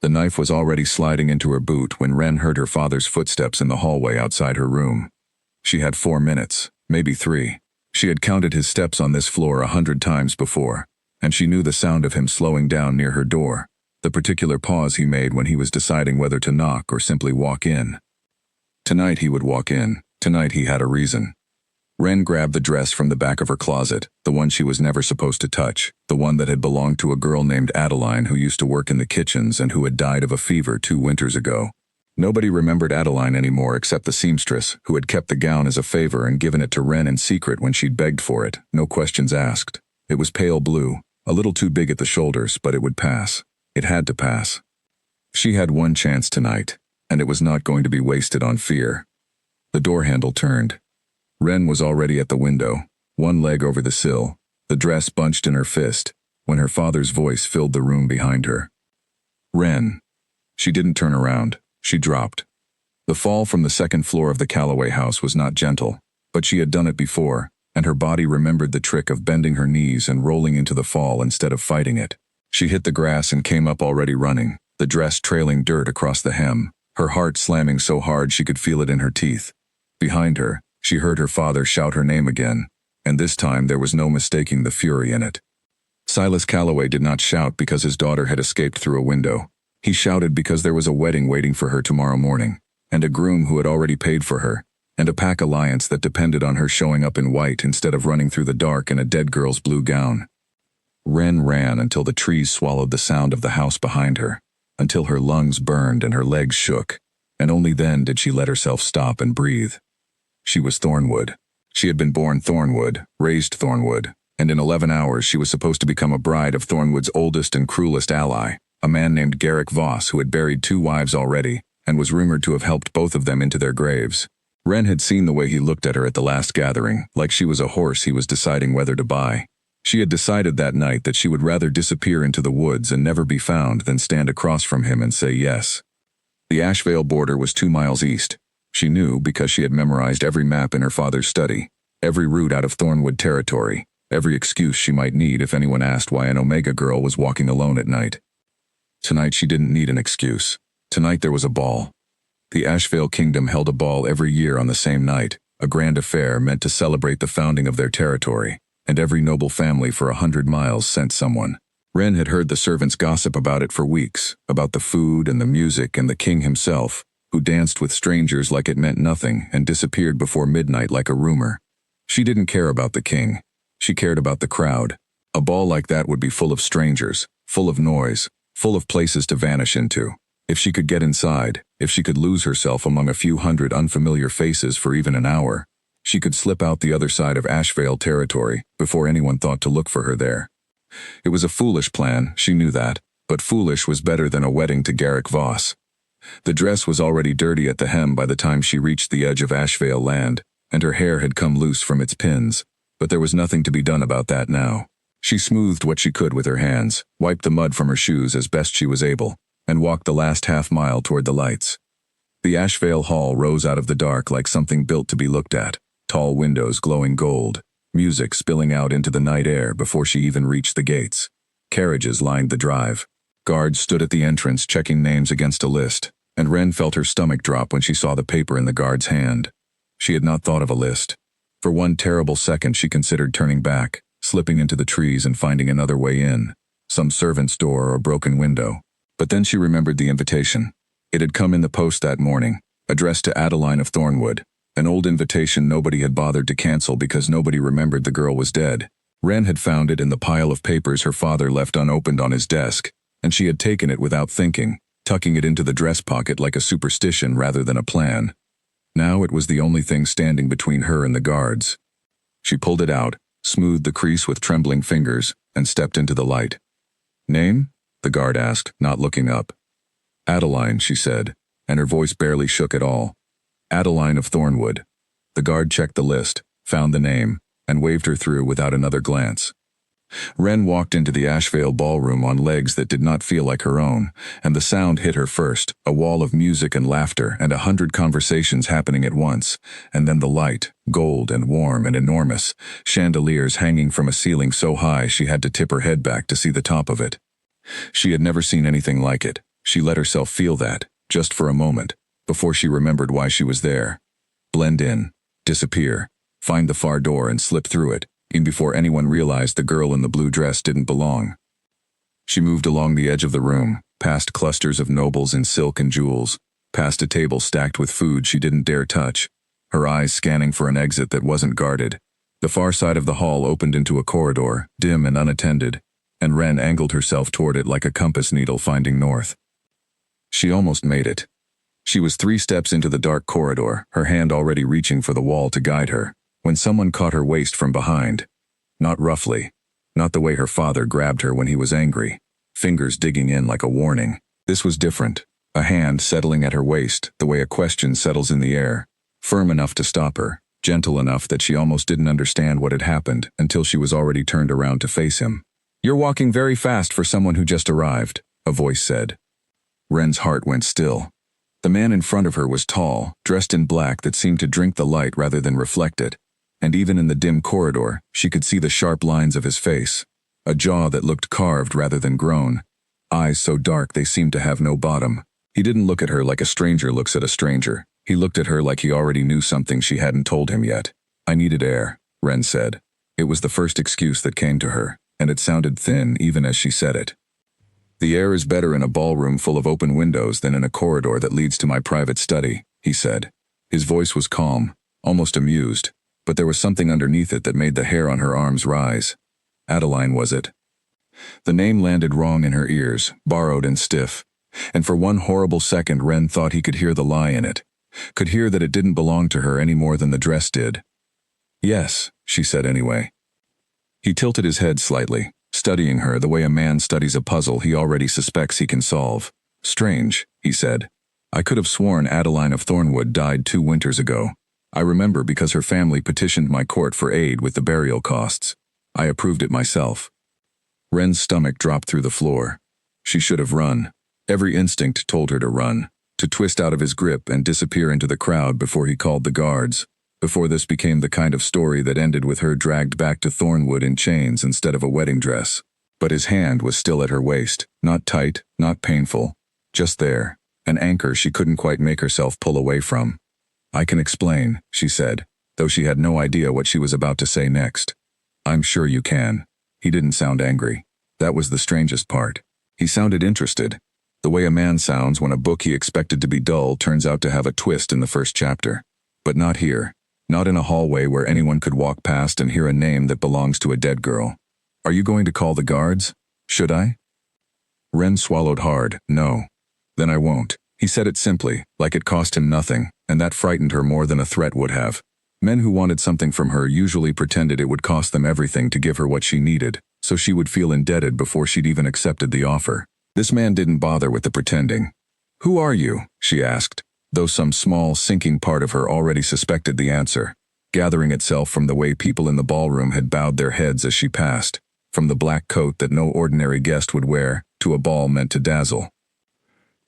The knife was already sliding into her boot when Ren heard her father's footsteps in the hallway outside her room. She had 4 minutes, maybe 3. She had counted his steps on this floor 100 times before, and she knew the sound of him slowing down near her door, the particular pause he made when he was deciding whether to knock or simply walk in. Tonight he would walk in. Tonight he had a reason. Ren grabbed the dress from the back of her closet, the one she was never supposed to touch, the one that had belonged to a girl named Adeline who used to work in the kitchens and who had died of a fever 2 winters ago. Nobody remembered Adeline anymore except the seamstress, who had kept the gown as a favor and given it to Ren in secret when she'd begged for it, no questions asked. It was pale blue, a little too big at the shoulders, but it would pass. It had to pass. She had one chance tonight, and it was not going to be wasted on fear. The door handle turned. Ren was already at the window, one leg over the sill, the dress bunched in her fist, when her father's voice filled the room behind her. Ren. She didn't turn around. She dropped. The fall from the second floor of the Calloway house was not gentle, but she had done it before, and her body remembered the trick of bending her knees and rolling into the fall instead of fighting it. She hit the grass and came up already running, the dress trailing dirt across the hem, her heart slamming so hard she could feel it in her teeth. Behind her, she heard her father shout her name again, and this time there was no mistaking the fury in it. Silas Calloway did not shout because his daughter had escaped through a window. He shouted because there was a wedding waiting for her tomorrow morning, and a groom who had already paid for her, and a pack alliance that depended on her showing up in white instead of running through the dark in a dead girl's blue gown. Ren ran until the trees swallowed the sound of the house behind her, until her lungs burned and her legs shook, and only then did she let herself stop and breathe. She was Thornwood. She had been born Thornwood, raised Thornwood, and in 11 hours she was supposed to become a bride of Thornwood's oldest and cruelest ally, a man named Garrick Voss who had buried 2 wives already, and was rumored to have helped both of them into their graves. Ren had seen the way he looked at her at the last gathering, like she was a horse he was deciding whether to buy. She had decided that night that she would rather disappear into the woods and never be found than stand across from him and say yes. The Ashvale border was 2 miles east. She knew because she had memorized every map in her father's study, every route out of Thornwood territory, every excuse she might need if anyone asked why an Omega girl was walking alone at night. Tonight she didn't need an excuse. Tonight there was a ball. The Ashvale Kingdom held a ball every year on the same night, a grand affair meant to celebrate the founding of their territory, and every noble family for 100 miles sent someone. Ren had heard the servants gossip about it for weeks, about the food and the music and the king himself, who danced with strangers like it meant nothing and disappeared before midnight like a rumor. She didn't care about the king. She cared about the crowd. A ball like that would be full of strangers, full of noise, full of places to vanish into. If she could get inside, if she could lose herself among a few hundred unfamiliar faces for even an hour, she could slip out the other side of Ashvale territory before anyone thought to look for her there. It was a foolish plan, she knew that, but foolish was better than a wedding to Garrick Voss. The dress was already dirty at the hem by the time she reached the edge of Ashvale land, and her hair had come loose from its pins, but there was nothing to be done about that now. She smoothed what she could with her hands, wiped the mud from her shoes as best she was able, and walked the last half-mile toward the lights. The Ashvale Hall rose out of the dark like something built to be looked at, tall windows glowing gold, music spilling out into the night air before she even reached the gates. Carriages lined the drive. Guards stood at the entrance checking names against a list, and Ren felt her stomach drop when she saw the paper in the guard's hand. She had not thought of a list. For one terrible second she considered turning back, slipping into the trees and finding another way in, some servant's door or broken window. But then she remembered the invitation. It had come in the post that morning, addressed to Adeline of Thornwood, an old invitation nobody had bothered to cancel because nobody remembered the girl was dead. Ren had found it in the pile of papers her father left unopened on his desk, and she had taken it without thinking, tucking it into the dress pocket like a superstition rather than a plan. Now it was the only thing standing between her and the guards. She pulled it out, smoothed the crease with trembling fingers, and stepped into the light. "Name?" the guard asked, not looking up. "Adeline," she said, and her voice barely shook at all. "Adeline of Thornwood." The guard checked the list, found the name, and waved her through without another glance. Ren walked into the Ashvale ballroom on legs that did not feel like her own, and the sound hit her first, a wall of music and laughter and 100 conversations happening at once, and then the light, gold and warm and enormous, chandeliers hanging from a ceiling so high she had to tip her head back to see the top of it. She had never seen anything like it, She let herself feel that, just for a moment, before she remembered why she was there. Blend in, disappear, find the far door and slip through it, even before anyone realized the girl in the blue dress didn't belong. She moved along the edge of the room, past clusters of nobles in silk and jewels, past a table stacked with food she didn't dare touch, her eyes scanning for an exit that wasn't guarded. The far side of the hall opened into a corridor, dim and unattended, and Ren angled herself toward it like a compass needle finding north. She almost made it. She was 3 steps into the dark corridor, her hand already reaching for the wall to guide her, when someone caught her waist from behind. Not roughly. Not the way her father grabbed her when he was angry, fingers digging in like a warning. This was different. A hand settling at her waist, the way a question settles in the air, firm enough to stop her, gentle enough that she almost didn't understand what had happened until she was already turned around to face him. "You're walking very fast for someone who just arrived," a voice said. Ren's heart went still. The man in front of her was tall, dressed in black that seemed to drink the light rather than reflect it, and even in the dim corridor, she could see the sharp lines of his face, a jaw that looked carved rather than grown, eyes so dark they seemed to have no bottom. He didn't look at her like a stranger looks at a stranger. He looked at her like he already knew something she hadn't told him yet. "I needed air," Ren said. It was the first excuse that came to her, and it sounded thin even as she said it. "The air is better in a ballroom full of open windows than in a corridor that leads to my private study," he said. His voice was calm, almost amused, but there was something underneath it that made the hair on her arms rise. Adeline, was it? The name landed wrong in her ears, borrowed and stiff, and for one horrible second Ren thought he could hear the lie in it, could hear that it didn't belong to her any more than the dress did. "Yes," she said anyway. He tilted his head slightly, studying her the way a man studies a puzzle he already suspects he can solve. "Strange," he said. "I could have sworn Adeline of Thornwood died 2 winters ago. I remember because her family petitioned my court for aid with the burial costs. I approved it myself." Ren's stomach dropped through the floor. She should have run. Every instinct told her to run, to twist out of his grip and disappear into the crowd before he called the guards, before this became the kind of story that ended with her dragged back to Thornwood in chains instead of a wedding dress. But his hand was still at her waist, not tight, not painful, just there, an anchor she couldn't quite make herself pull away from. "I can explain," she said, though she had no idea what she was about to say next. "I'm sure you can." He didn't sound angry. That was the strangest part. He sounded interested, the way a man sounds when a book he expected to be dull turns out to have a twist in the first chapter. But not here. Not in a hallway where anyone could walk past and hear a name that belongs to a dead girl. "Are you going to call the guards? Should I?" Ren swallowed hard. "No." "Then I won't." He said it simply, like it cost him nothing, and that frightened her more than a threat would have. Men who wanted something from her usually pretended it would cost them everything to give her what she needed, so she would feel indebted before she'd even accepted the offer. This man didn't bother with the pretending. "Who are you?" she asked, though some small, sinking part of her already suspected the answer, gathering itself from the way people in the ballroom had bowed their heads as she passed, from the black coat that no ordinary guest would wear, to a ball meant to dazzle.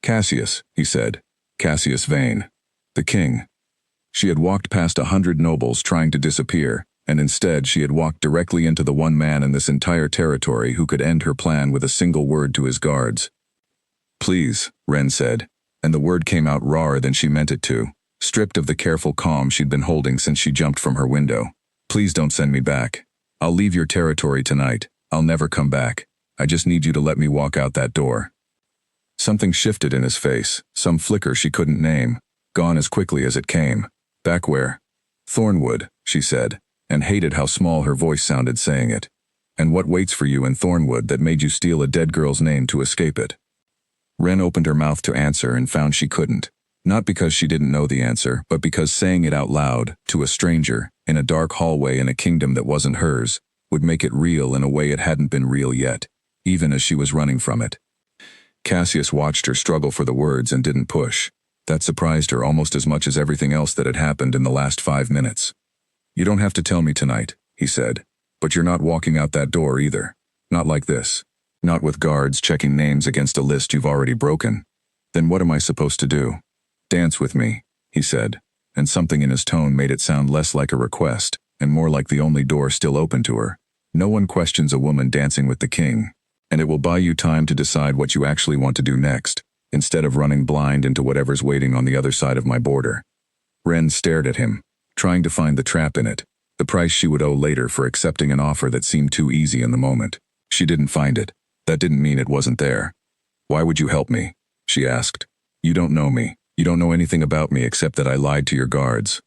"Cassius," he said. "Cassius Vane. The king." She had walked past 100 nobles trying to disappear, and instead she had walked directly into the one man in this entire territory who could end her plan with a single word to his guards. "Please," Ren said, and the word came out rawer than she meant it to, stripped of the careful calm she'd been holding since she jumped from her window. "Please don't send me back. I'll leave your territory tonight. I'll never come back. I just need you to let me walk out that door." Something shifted in his face, some flicker she couldn't name, gone as quickly as it came. "Back where?" "Thornwood," she said, and hated how small her voice sounded saying it. "And what waits for you in Thornwood that made you steal a dead girl's name to escape it?" Ren opened her mouth to answer and found she couldn't. Not because she didn't know the answer, but because saying it out loud, to a stranger, in a dark hallway in a kingdom that wasn't hers, would make it real in a way it hadn't been real yet, even as she was running from it. Cassius watched her struggle for the words and didn't push. That surprised her almost as much as everything else that had happened in the last 5 minutes. "You don't have to tell me tonight," he said, "but you're not walking out that door either. Not like this. Not with guards checking names against a list you've already broken. Then what am I supposed to do?" "Dance with me," he said, and something in his tone made it sound less like a request and more like the only door still open to her. "No one questions a woman dancing with the king, and it will buy you time to decide what you actually want to do next. instead of running blind into whatever's waiting on the other side of my border. Ren stared at him, trying to find the trap in it, the price she would owe later for accepting an offer that seemed too easy in the moment. She didn't find it. That didn't mean it wasn't there. "Why would you help me?" she asked. "You don't know me. You don't know anything about me except that I lied to your guards."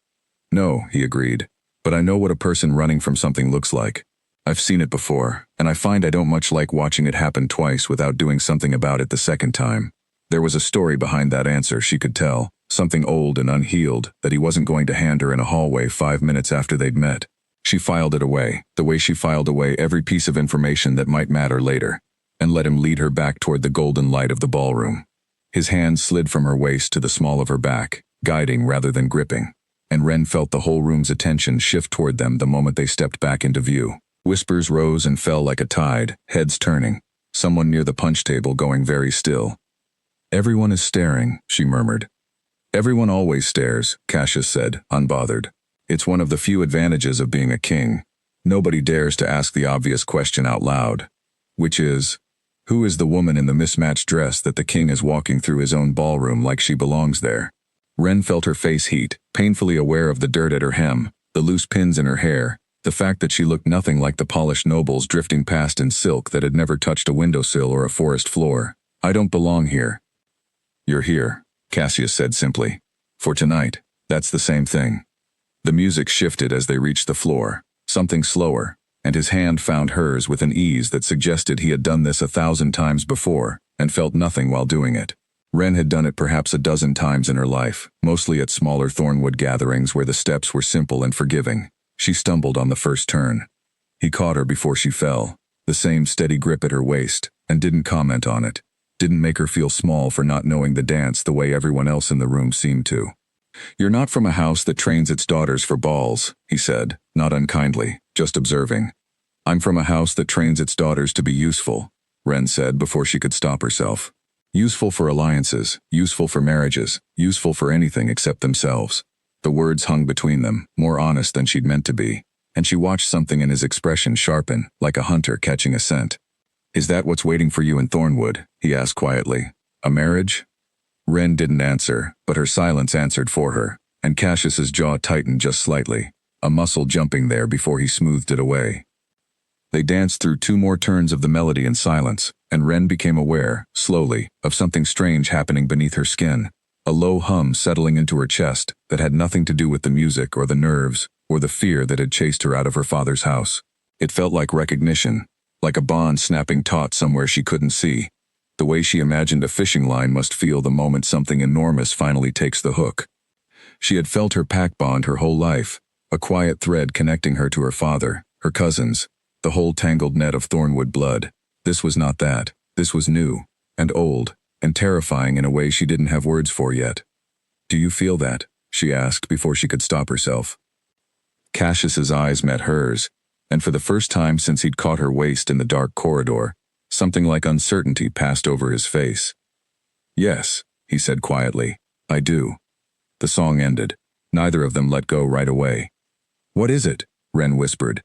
"No," he agreed, "but I know what a person running from something looks like. I've seen it before, and I find I don't much like watching it happen twice without doing something about it the second time." There was a story behind that answer, she could tell, something old and unhealed that he wasn't going to hand her in a hallway 5 minutes after they'd met. She filed it away, the way she filed away every piece of information that might matter later, and let him lead her back toward the golden light of the ballroom. His hand slid from her waist to the small of her back, guiding rather than gripping, and Ren felt the whole room's attention shift toward them the moment they stepped back into view. Whispers rose and fell like a tide, heads turning, someone near the punch table going very still. "Everyone is staring," she murmured. "Everyone always stares," Cassius said, unbothered. "It's one of the few advantages of being a king. Nobody dares to ask the obvious question out loud. Which is, who is the woman in the mismatched dress that the king is walking through his own ballroom like she belongs there?" Ren felt her face heat, painfully aware of the dirt at her hem, the loose pins in her hair, the fact that she looked nothing like the polished nobles drifting past in silk that had never touched a windowsill or a forest floor. "I don't belong here." "You're here," Cassius said simply. "For tonight, that's the same thing." The music shifted as they reached the floor, something slower, and his hand found hers with an ease that suggested he had done this 1,000 times before, and felt nothing while doing it. Ren had done it perhaps a dozen times in her life, mostly at smaller Thornwood gatherings where the steps were simple and forgiving. She stumbled on the first turn. He caught her before she fell, the same steady grip at her waist, and didn't comment on it. Didn't make her feel small for not knowing the dance the way everyone else in the room seemed to. "You're not from a house that trains its daughters for balls," he said, not unkindly, just observing. "I'm from a house that trains its daughters to be useful," Ren said before she could stop herself. "Useful for alliances, useful for marriages, useful for anything except themselves." The words hung between them, more honest than she'd meant to be, and she watched something in his expression sharpen, like a hunter catching a scent. "Is that what's waiting for you in Thornwood?" he asked quietly. "A marriage?" Ren didn't answer, but her silence answered for her, and Cassius's jaw tightened just slightly, a muscle jumping there before he smoothed it away. They danced through 2 more turns of the melody in silence, and Ren became aware, slowly, of something strange happening beneath her skin, a low hum settling into her chest that had nothing to do with the music or the nerves or the fear that had chased her out of her father's house. It felt like recognition, like a bond snapping taut somewhere she couldn't see, the way she imagined a fishing line must feel the moment something enormous finally takes the hook. She had felt her pack bond her whole life, a quiet thread connecting her to her father, her cousins, the whole tangled net of Thornwood blood. This was not that. This was new, and old, and terrifying in a way she didn't have words for yet. "Do you feel that?" she asked before she could stop herself. Cassius's eyes met hers, and for the first time since he'd caught her waist in the dark corridor, something like uncertainty passed over his face. "Yes," he said quietly, "I do." The song ended. Neither of them let go right away. "What is it?" Ren whispered.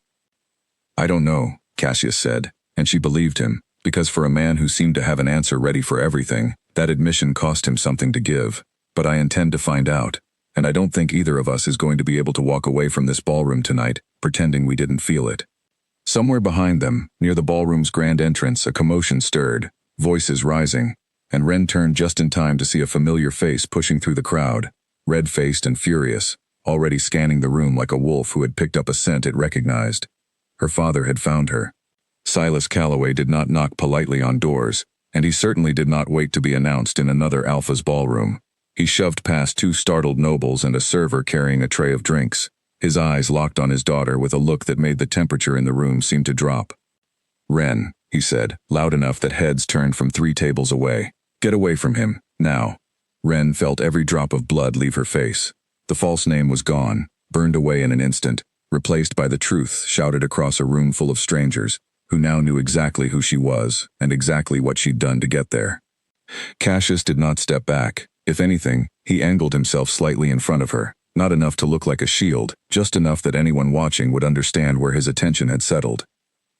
"I don't know," Cassius said, and she believed him, because for a man who seemed to have an answer ready for everything, that admission cost him something to give. "But I intend to find out, and I don't think either of us is going to be able to walk away from this ballroom tonight, pretending we didn't feel it." Somewhere behind them, near the ballroom's grand entrance, a commotion stirred, voices rising, and Ren turned just in time to see a familiar face pushing through the crowd, red-faced and furious, already scanning the room like a wolf who had picked up a scent it recognized. Her father had found her. Silas Calloway did not knock politely on doors, and he certainly did not wait to be announced in another Alpha's ballroom. He shoved past 2 startled nobles and a server carrying a tray of drinks, his eyes locked on his daughter with a look that made the temperature in the room seem to drop. "Ren," he said, loud enough that heads turned from 3 tables away. "Get away from him, now." Ren felt every drop of blood leave her face. The false name was gone, burned away in an instant, replaced by the truth shouted across a room full of strangers, who now knew exactly who she was and exactly what she'd done to get there. Cassius did not step back. If anything, he angled himself slightly in front of her, not enough to look like a shield, just enough that anyone watching would understand where his attention had settled.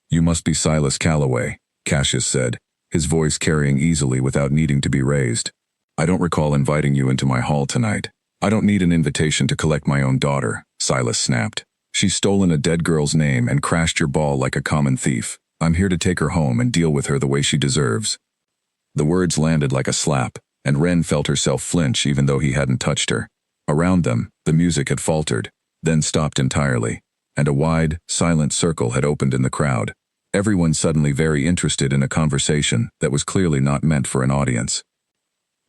"You must be Silas Calloway," Cassius said, his voice carrying easily without needing to be raised. I don't recall inviting you into my hall tonight. I don't need an invitation to collect my own daughter, Silas snapped. She's stolen a dead girl's name and crashed your ball like a common thief. I'm here to take her home and deal with her the way she deserves. The words landed like a slap, and Wren felt herself flinch even though he hadn't touched her. Around them, the music had faltered, then stopped entirely, and a wide, silent circle had opened in the crowd. Everyone suddenly very interested in a conversation that was clearly not meant for an audience.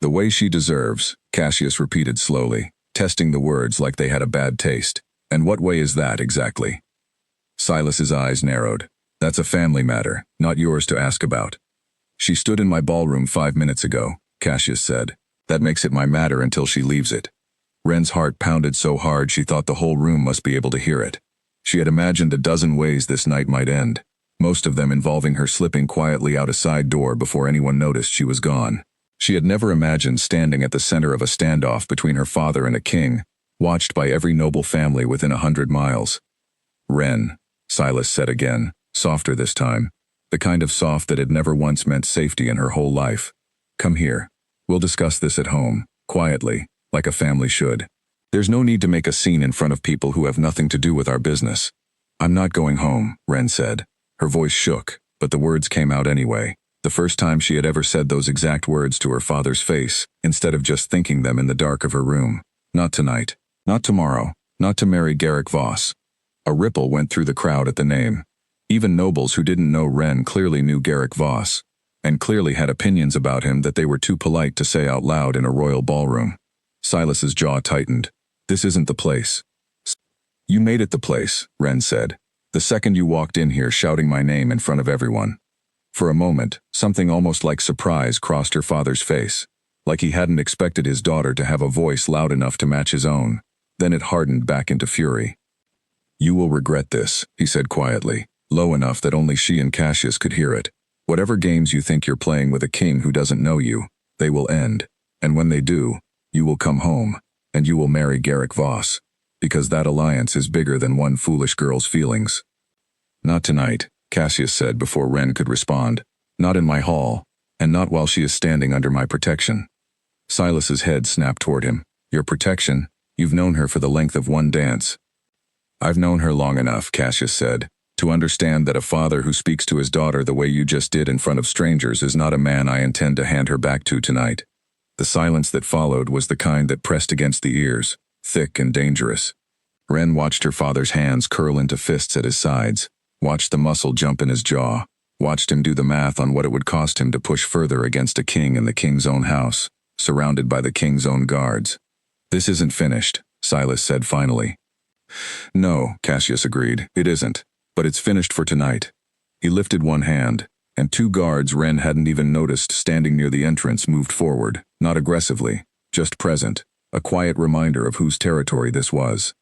The way she deserves, Cassius repeated slowly, testing the words like they had a bad taste. And what way is that exactly? Silas's eyes narrowed. That's a family matter, not yours to ask about. She stood in my ballroom 5 minutes ago, Cassius said. That makes it my matter until she leaves it. Wren's heart pounded so hard she thought the whole room must be able to hear it. She had imagined a dozen ways this night might end, most of them involving her slipping quietly out a side door before anyone noticed she was gone. She had never imagined standing at the center of a standoff between her father and a king, watched by every noble family within 100 miles. Wren, Silas said again, softer this time, the kind of soft that had never once meant safety in her whole life. Come here. We'll discuss this at home, quietly, like a family should. There's no need to make a scene in front of people who have nothing to do with our business. I'm not going home, Wren said. Her voice shook, but the words came out anyway. The first time she had ever said those exact words to her father's face, instead of just thinking them in the dark of her room. Not tonight. Not tomorrow. Not to marry Garrick Voss. A ripple went through the crowd at the name. Even nobles who didn't know Wren clearly knew Garrick Voss, and clearly had opinions about him that they were too polite to say out loud in a royal ballroom. Silas's jaw tightened. This isn't the place. You made it the place, Wren said. The second you walked in here shouting my name in front of everyone. For a moment, something almost like surprise crossed her father's face, like he hadn't expected his daughter to have a voice loud enough to match his own. Then it hardened back into fury. You will regret this, he said quietly, low enough that only she and Cassius could hear it. Whatever games you think you're playing with a king who doesn't know you, they will end. And when they do, you will come home, and you will marry Garrick Voss, because that alliance is bigger than one foolish girl's feelings. Not tonight, Cassius said before Wren could respond. Not in my hall, and not while she is standing under my protection. Silas's head snapped toward him. Your protection? You've known her for the length of one dance. I've known her long enough, Cassius said, to understand that a father who speaks to his daughter the way you just did in front of strangers is not a man I intend to hand her back to tonight. The silence that followed was the kind that pressed against the ears, thick and dangerous. Wren watched her father's hands curl into fists at his sides, watched the muscle jump in his jaw, watched him do the math on what it would cost him to push further against a king in the king's own house, surrounded by the king's own guards. This isn't finished, Silas said finally. No, Cassius agreed, it isn't, but it's finished for tonight. He lifted one hand, and 2 guards Wren hadn't even noticed standing near the entrance moved forward, not aggressively, just present, a quiet reminder of whose territory this was.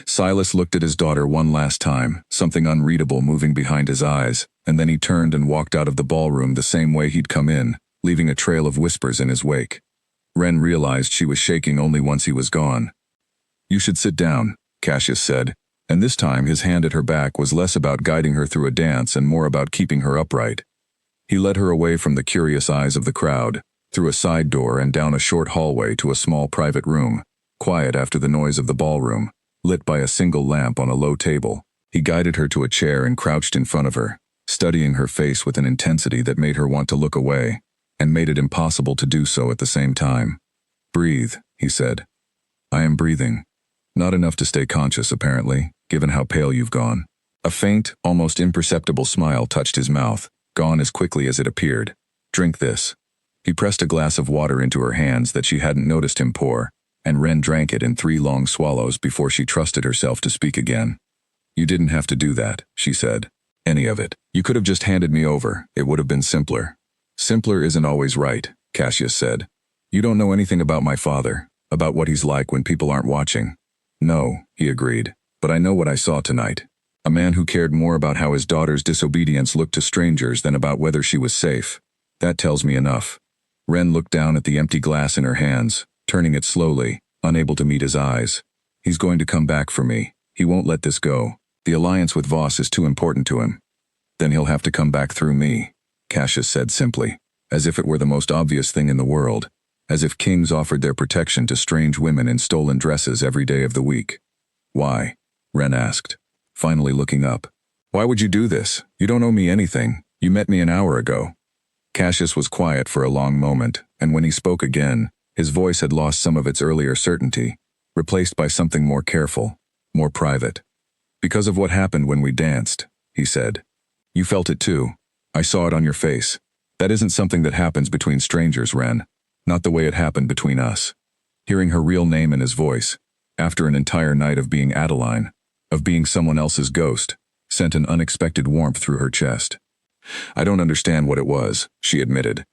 Silas looked at his daughter one last time, something unreadable moving behind his eyes, and then he turned and walked out of the ballroom the same way he'd come in, leaving a trail of whispers in his wake. Wren realized she was shaking only once he was gone. You should sit down, Cassius said, and this time his hand at her back was less about guiding her through a dance and more about keeping her upright. He led her away from the curious eyes of the crowd, through a side door and down a short hallway to a small private room, quiet after the noise of the ballroom, lit by a single lamp on a low table. He guided her to a chair and crouched in front of her, studying her face with an intensity that made her want to look away, and made it impossible to do so at the same time. Breathe, he said. I am breathing. Not enough to stay conscious, apparently, given how pale you've gone. A faint, almost imperceptible smile touched his mouth, gone as quickly as it appeared. Drink this. He pressed a glass of water into her hands that she hadn't noticed him pour, and Wren drank it in 3 long swallows before she trusted herself to speak again. You didn't have to do that, she said. Any of it. You could have just handed me over. It would have been simpler. Simpler isn't always right, Cassius said. You don't know anything about my father, about what he's like when people aren't watching. No, he agreed, but I know what I saw tonight. A man who cared more about how his daughter's disobedience looked to strangers than about whether she was safe. That tells me enough. Wren looked down at the empty glass in her hands, turning it slowly, unable to meet his eyes. He's going to come back for me. He won't let this go. The alliance with Voss is too important to him. Then he'll have to come back through me, Cassius said simply, as if it were the most obvious thing in the world. as if kings offered their protection to strange women in stolen dresses every day of the week. Why? Ren asked, finally looking up. Why would you do this? You don't owe me anything. You met me an hour ago. Cassius was quiet for a long moment, and when he spoke again, his voice had lost some of its earlier certainty, replaced by something more careful, more private. Because of what happened when we danced, he said. You felt it too. I saw it on your face. That isn't something that happens between strangers, Ren. Not the way it happened between us. Hearing her real name in his voice, after an entire night of being Adeline, of being someone else's ghost, sent an unexpected warmth through her chest. I don't understand what it was, she admitted.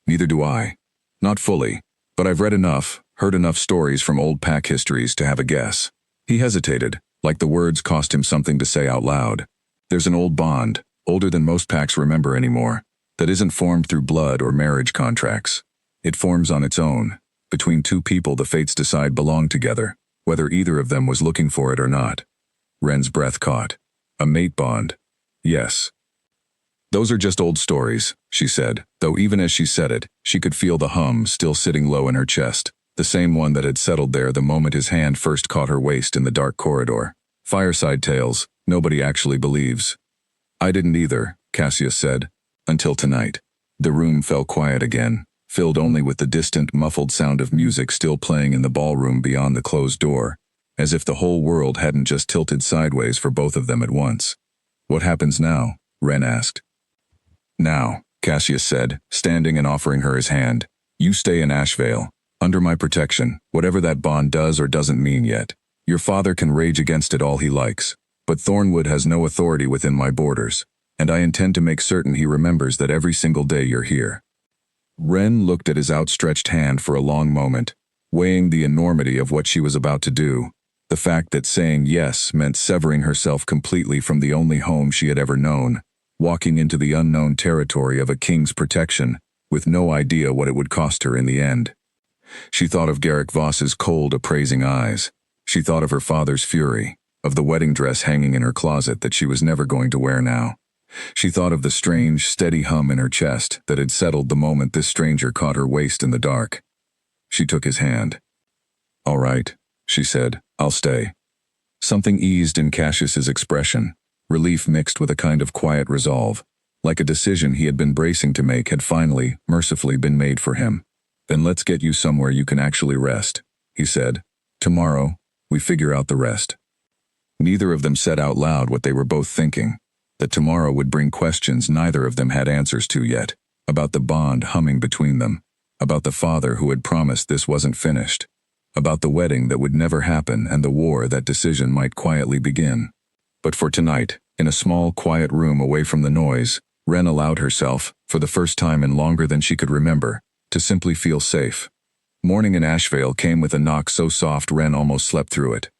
Neither do I. Not fully, but I've read enough, heard enough stories from old pack histories to have a guess. He hesitated, like the words cost him something to say out loud. There's an old bond, older than most packs remember anymore, that isn't formed through blood or marriage contracts. It forms on its own, between two people the fates decide belong together, whether either of them was looking for it or not. Ren's breath caught. A mate bond. Yes. Those are just old stories, she said, though even as she said it, she could feel the hum still sitting low in her chest, the same one that had settled there the moment his hand first caught her waist in the dark corridor. Fireside tales, nobody actually believes. I didn't either, Cassius said, until tonight. The room fell quiet again, filled only with the distant, muffled sound of music still playing in the ballroom beyond the closed door, as if the whole world hadn't just tilted sideways for both of them at once. What happens now? Ren asked. Now, Cassius said, standing and offering her his hand. You stay in Ashvale, under my protection, whatever that bond does or doesn't mean yet. Your father can rage against it all he likes, but Thornwood has no authority within my borders, and I intend to make certain he remembers that every single day you're here. Ren looked at his outstretched hand for a long moment, weighing the enormity of what she was about to do, the fact that saying yes meant severing herself completely from the only home she had ever known, walking into the unknown territory of a king's protection, with no idea what it would cost her in the end. She thought of Garrick Voss's cold, appraising eyes. She thought of her father's fury, of the wedding dress hanging in her closet that she was never going to wear now. She thought of the strange, steady hum in her chest that had settled the moment this stranger caught her waist in the dark. She took his hand. All right, she said, I'll stay. Something eased in Cassius's expression, relief mixed with a kind of quiet resolve, like a decision he had been bracing to make had finally, mercifully been made for him. Then let's get you somewhere you can actually rest, he said. Tomorrow, we figure out the rest. Neither of them said out loud what they were both thinking, that tomorrow would bring questions neither of them had answers to yet, about the bond humming between them, about the father who had promised this wasn't finished, about the wedding that would never happen and the war that decision might quietly begin. But for tonight, in a small, quiet room away from the noise, Ren allowed herself, for the first time in longer than she could remember, to simply feel safe. Morning in Ashvale came with a knock so soft Ren almost slept through it.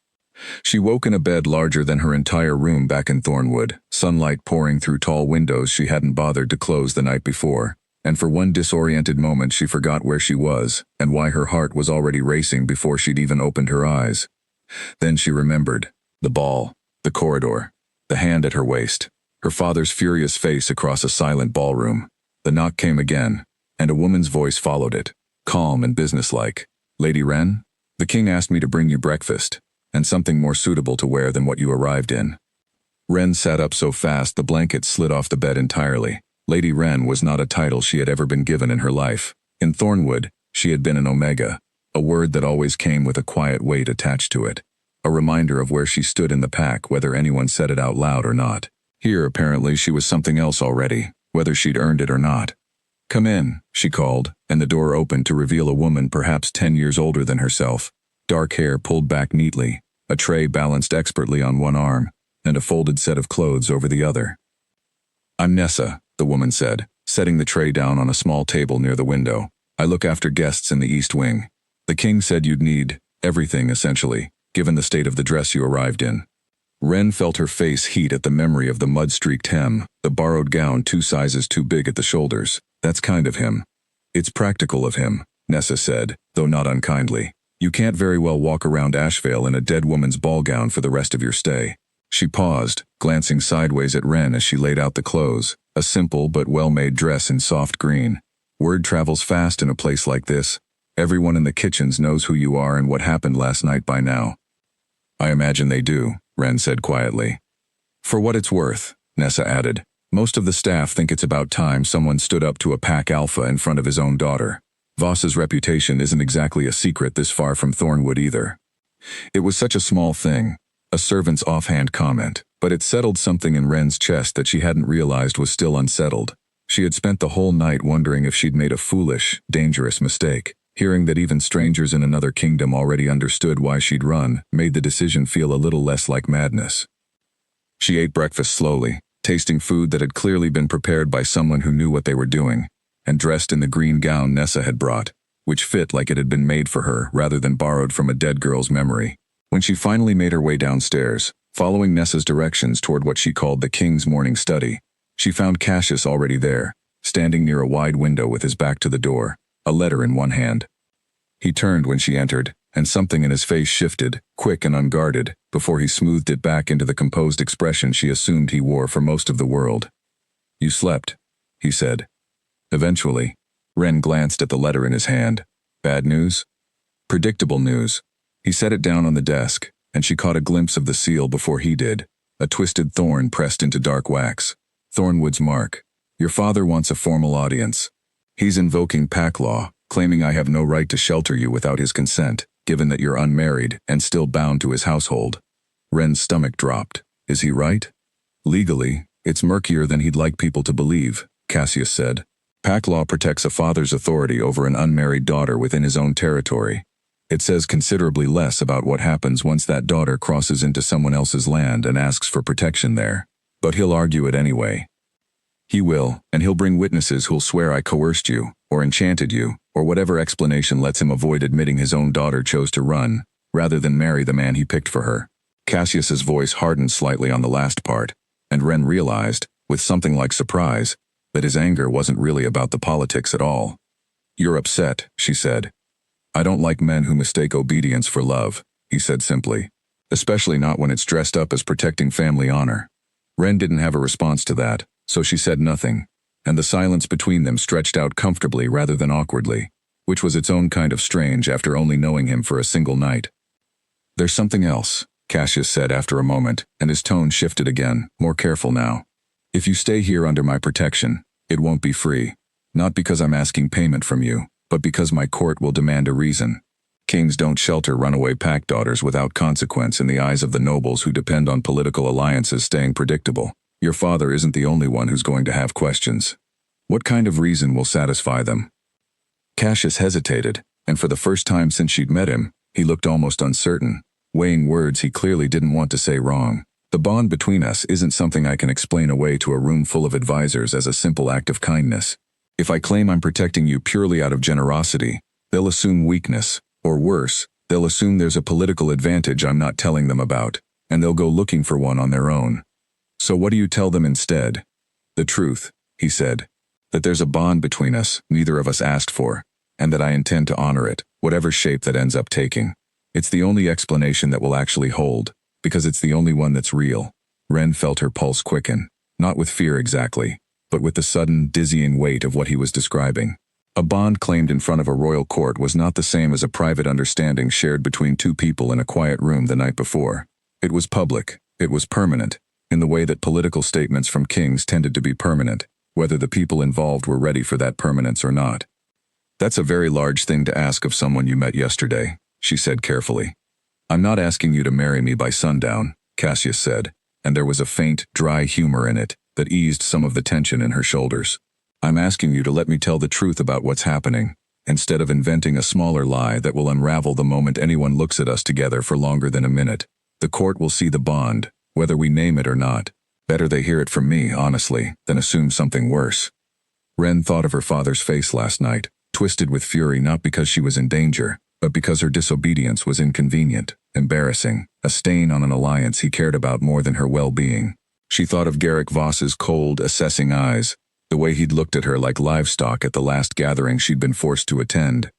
She woke in a bed larger than her entire room back in Thornwood, sunlight pouring through tall windows she hadn't bothered to close the night before, and for one disoriented moment she forgot where she was and why her heart was already racing before she'd even opened her eyes. Then she remembered. The ball, the corridor, the hand at her waist, her father's furious face across a silent ballroom. The knock came again, and a woman's voice followed it, calm and businesslike. Lady Ren? The king asked me to bring you breakfast, and something more suitable to wear than what you arrived in. Ren sat up so fast the blanket slid off the bed entirely. Lady Ren was not a title she had ever been given in her life. In Thornwood, she had been an Omega, a word that always came with a quiet weight attached to it, a reminder of where she stood in the pack whether anyone said it out loud or not. Here, apparently, she was something else already, whether she'd earned it or not. Come in, she called, and the door opened to reveal a woman perhaps 10 years older than herself, dark hair pulled back neatly, a tray balanced expertly on one arm, and a folded set of clothes over the other. I'm Nessa, the woman said, setting the tray down on a small table near the window. I look after guests in the East Wing. The king said you'd need everything, essentially, given the state of the dress you arrived in. Ren felt her face heat at the memory of the mud-streaked hem, the borrowed gown 2 sizes too big at the shoulders. That's kind of him. It's practical of him, Nessa said, though not unkindly. You can't very well walk around Ashvale in a dead woman's ball gown for the rest of your stay. She paused, glancing sideways at Ren as she laid out the clothes, a simple but well-made dress in soft green. Word travels fast in a place like this. Everyone in the kitchens knows who you are and what happened last night by now. I imagine they do, Ren said quietly. For what it's worth, Nessa added, most of the staff think it's about time someone stood up to a pack alpha in front of his own daughter. Voss's reputation isn't exactly a secret this far from Thornwood either. It was such a small thing, a servant's offhand comment, but it settled something in Ren's chest that she hadn't realized was still unsettled. She had spent the whole night wondering if she'd made a foolish, dangerous mistake. Hearing that even strangers in another kingdom already understood why she'd run made the decision feel a little less like madness. She ate breakfast slowly, tasting food that had clearly been prepared by someone who knew what they were doing, and dressed in the green gown Nessa had brought, which fit like it had been made for her rather than borrowed from a dead girl's memory. When she finally made her way downstairs, following Nessa's directions toward what she called the king's morning study, she found Cassius already there, standing near a wide window with his back to the door, a letter in one hand. He turned when she entered, and something in his face shifted, quick and unguarded, before he smoothed it back into the composed expression she assumed he wore for most of the world. You slept, he said. Eventually, Ren glanced at the letter in his hand. Bad news? Predictable news. He set it down on the desk, and she caught a glimpse of the seal before he did, a twisted thorn pressed into dark wax. Thornwood's mark. Your father wants a formal audience. He's invoking pack law, claiming I have no right to shelter you without his consent, given that you're unmarried and still bound to his household. Ren's stomach dropped. Is he right? Legally, it's murkier than he'd like people to believe, Cassius said. Pack law protects a father's authority over an unmarried daughter within his own territory. It says considerably less about what happens once that daughter crosses into someone else's land and asks for protection there. But he'll argue it anyway. He will, and he'll bring witnesses who'll swear I coerced you, or enchanted you, or whatever explanation lets him avoid admitting his own daughter chose to run, rather than marry the man he picked for her. Cassius's voice hardened slightly on the last part, and Ren realized, with something like surprise, that his anger wasn't really about the politics at all. You're upset, she said. I don't like men who mistake obedience for love, he said simply, especially not when it's dressed up as protecting family honor. Ren didn't have a response to that, so she said nothing, and the silence between them stretched out comfortably rather than awkwardly, which was its own kind of strange after only knowing him for a single night. There's something else, Cassius said after a moment, and his tone shifted again, more careful now. If you stay here under my protection, it won't be free, not because I'm asking payment from you, but because my court will demand a reason. Kings don't shelter runaway pack daughters without consequence in the eyes of the nobles who depend on political alliances staying predictable. Your father isn't the only one who's going to have questions. What kind of reason will satisfy them? Cassius hesitated, and for the first time since she'd met him, he looked almost uncertain, weighing words he clearly didn't want to say wrong. The bond between us isn't something I can explain away to a room full of advisors as a simple act of kindness. If I claim I'm protecting you purely out of generosity, they'll assume weakness, or worse, they'll assume there's a political advantage I'm not telling them about, and they'll go looking for one on their own. So what do you tell them instead? The truth, he said. That there's a bond between us neither of us asked for, and that I intend to honor it, whatever shape that ends up taking. It's the only explanation that will actually hold, because it's the only one that's real. Ren felt her pulse quicken, not with fear exactly, but with the sudden, dizzying weight of what he was describing. A bond claimed in front of a royal court was not the same as a private understanding shared between two people in a quiet room the night before. It was public, it was permanent, in the way that political statements from kings tended to be permanent, whether the people involved were ready for that permanence or not. That's a very large thing to ask of someone you met yesterday, she said carefully. I'm not asking you to marry me by sundown, Cassius said, and there was a faint, dry humor in it that eased some of the tension in her shoulders. I'm asking you to let me tell the truth about what's happening, instead of inventing a smaller lie that will unravel the moment anyone looks at us together for longer than a minute. The court will see the bond, whether we name it or not. Better they hear it from me, honestly, than assume something worse. Ren thought of her father's face last night, twisted with fury not because she was in danger, but because her disobedience was inconvenient, embarrassing, a stain on an alliance he cared about more than her well-being. She thought of Garrick Voss's cold, assessing eyes, the way he'd looked at her like livestock at the last gathering she'd been forced to attend.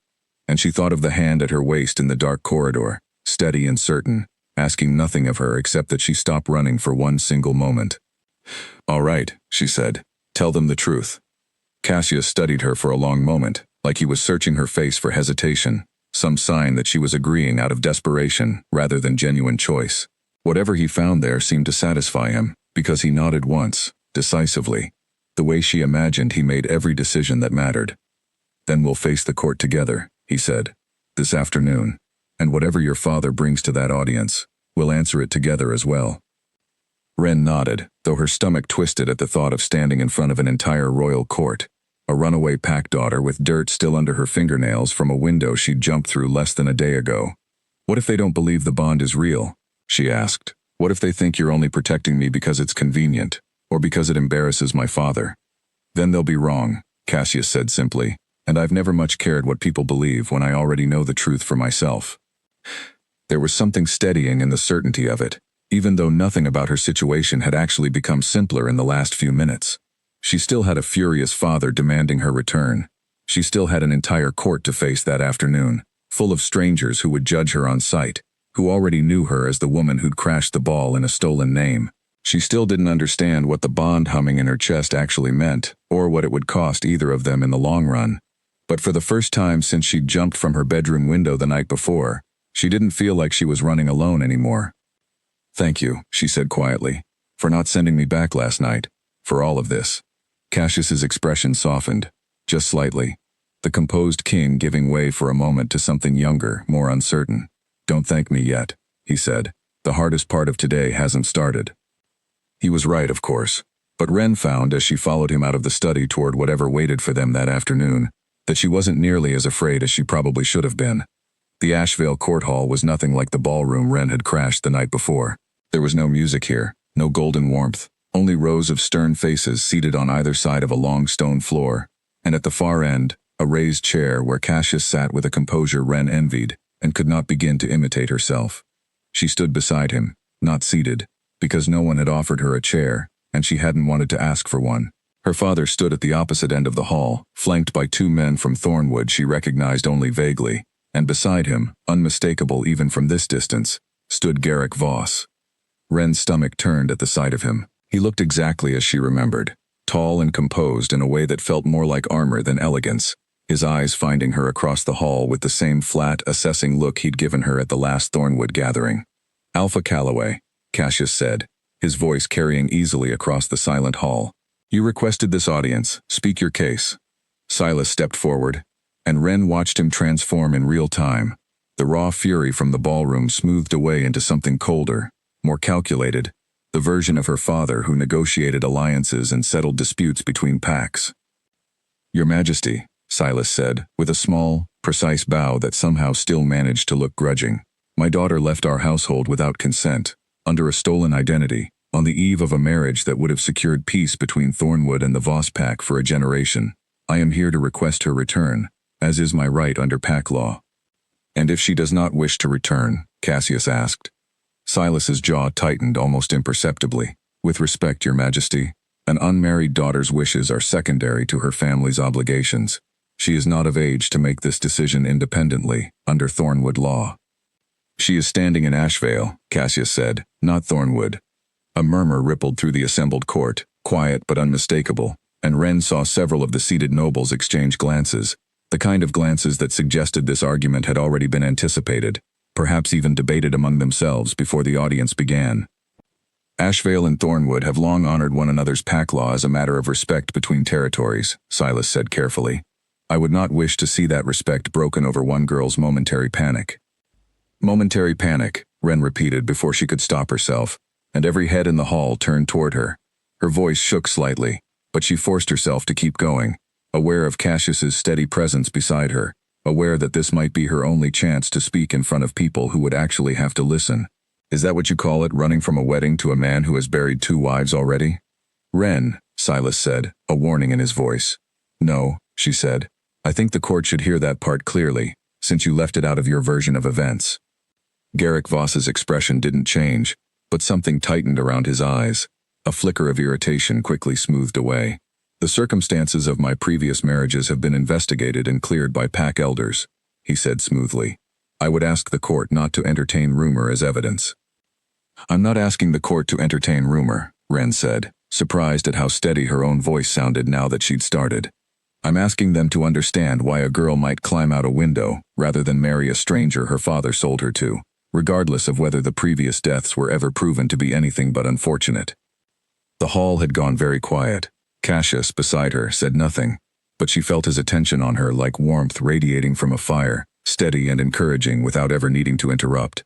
And she thought of the hand at her waist in the dark corridor, steady and certain, asking nothing of her except that she stop running for one single moment. All right, she said, tell them the truth. Cassius studied her for a long moment, like he was searching her face for hesitation, some sign that she was agreeing out of desperation rather than genuine choice. Whatever he found there seemed to satisfy him, because he nodded once, decisively. The way she imagined he made every decision that mattered. "Then we'll face the court together," he said. "This afternoon. And whatever your father brings to that audience, we'll answer it together as well." Wren nodded, though her stomach twisted at the thought of standing in front of an entire royal court. A runaway pack daughter with dirt still under her fingernails from a window she'd jumped through less than a day ago. "What if they don't believe the bond is real?" she asked. "What if they think you're only protecting me because it's convenient, or because it embarrasses my father?" "Then they'll be wrong," Cassius said simply, "and I've never much cared what people believe when I already know the truth for myself." There was something steadying in the certainty of it, even though nothing about her situation had actually become simpler in the last few minutes. She still had a furious father demanding her return. She still had an entire court to face that afternoon, full of strangers who would judge her on sight, who already knew her as the woman who'd crashed the ball in a stolen name. She still didn't understand what the bond humming in her chest actually meant, or what it would cost either of them in the long run. But for the first time since she'd jumped from her bedroom window the night before, she didn't feel like she was running alone anymore. "Thank you," she said quietly, "for not sending me back last night, for all of this." Cassius's expression softened, just slightly, the composed king giving way for a moment to something younger, more uncertain. "Don't thank me yet," he said. "The hardest part of today hasn't started." He was right, of course, but Wren found as she followed him out of the study toward whatever waited for them that afternoon, that she wasn't nearly as afraid as she probably should have been. The Ashvale Court Hall was nothing like the ballroom Wren had crashed the night before. There was no music here, no golden warmth, only rows of stern faces seated on either side of a long stone floor, and at the far end, a raised chair where Cassius sat with a composure Wren envied and could not begin to imitate herself. She stood beside him, not seated, because no one had offered her a chair, and she hadn't wanted to ask for one. Her father stood at the opposite end of the hall, flanked by two men from Thornwood she recognized only vaguely, and beside him, unmistakable even from this distance, stood Garrick Voss. Wren's stomach turned at the sight of him. He looked exactly as she remembered, tall and composed in a way that felt more like armor than elegance, his eyes finding her across the hall with the same flat, assessing look he'd given her at the last Thornwood gathering. "Alpha Calloway," Cassius said, his voice carrying easily across the silent hall. "You requested this audience. Speak your case." Silas stepped forward, and Wren watched him transform in real time. The raw fury from the ballroom smoothed away into something colder, more calculated, the version of her father who negotiated alliances and settled disputes between packs. "Your Majesty," Silas said, with a small, precise bow that somehow still managed to look grudging. "My daughter left our household without consent, under a stolen identity, on the eve of a marriage that would have secured peace between Thornwood and the Voss pack for a generation. I am here to request her return, as is my right under pack law." "And if she does not wish to return?" Cassius asked. Silas's jaw tightened almost imperceptibly. "With respect, Your Majesty, an unmarried daughter's wishes are secondary to her family's obligations. She is not of age to make this decision independently, under Thornwood law." "She is standing in Ashvale," Cassius said, "not Thornwood." A murmur rippled through the assembled court, quiet but unmistakable, and Wren saw several of the seated nobles exchange glances, the kind of glances that suggested this argument had already been anticipated, perhaps even debated among themselves before the audience began. "Ashvale and Thornwood have long honored one another's pack law as a matter of respect between territories," Silas said carefully. "I would not wish to see that respect broken over one girl's momentary panic." "Momentary panic," Wren repeated before she could stop herself, and every head in the hall turned toward her. Her voice shook slightly, but she forced herself to keep going, aware of Cassius's steady presence beside her, aware that this might be her only chance to speak in front of people who would actually have to listen. "Is that what you call it, running from a wedding to a man who has buried 2 wives already?" "Wren," Silas said, a warning in his voice. "No," she said. "I think the court should hear that part clearly, since you left it out of your version of events." Garrick Voss's expression didn't change, but something tightened around his eyes. A flicker of irritation quickly smoothed away. "The circumstances of my previous marriages have been investigated and cleared by pack elders," he said smoothly. "I would ask the court not to entertain rumor as evidence." "I'm not asking the court to entertain rumor," Wren said, surprised at how steady her own voice sounded now that she'd started. I'm asking them to understand why a girl might climb out a window rather than marry a stranger her father sold her to, regardless of whether the previous deaths were ever proven to be anything but unfortunate. The hall had gone very quiet. Cassius, beside her, said nothing, but she felt his attention on her like warmth radiating from a fire, steady and encouraging without ever needing to interrupt.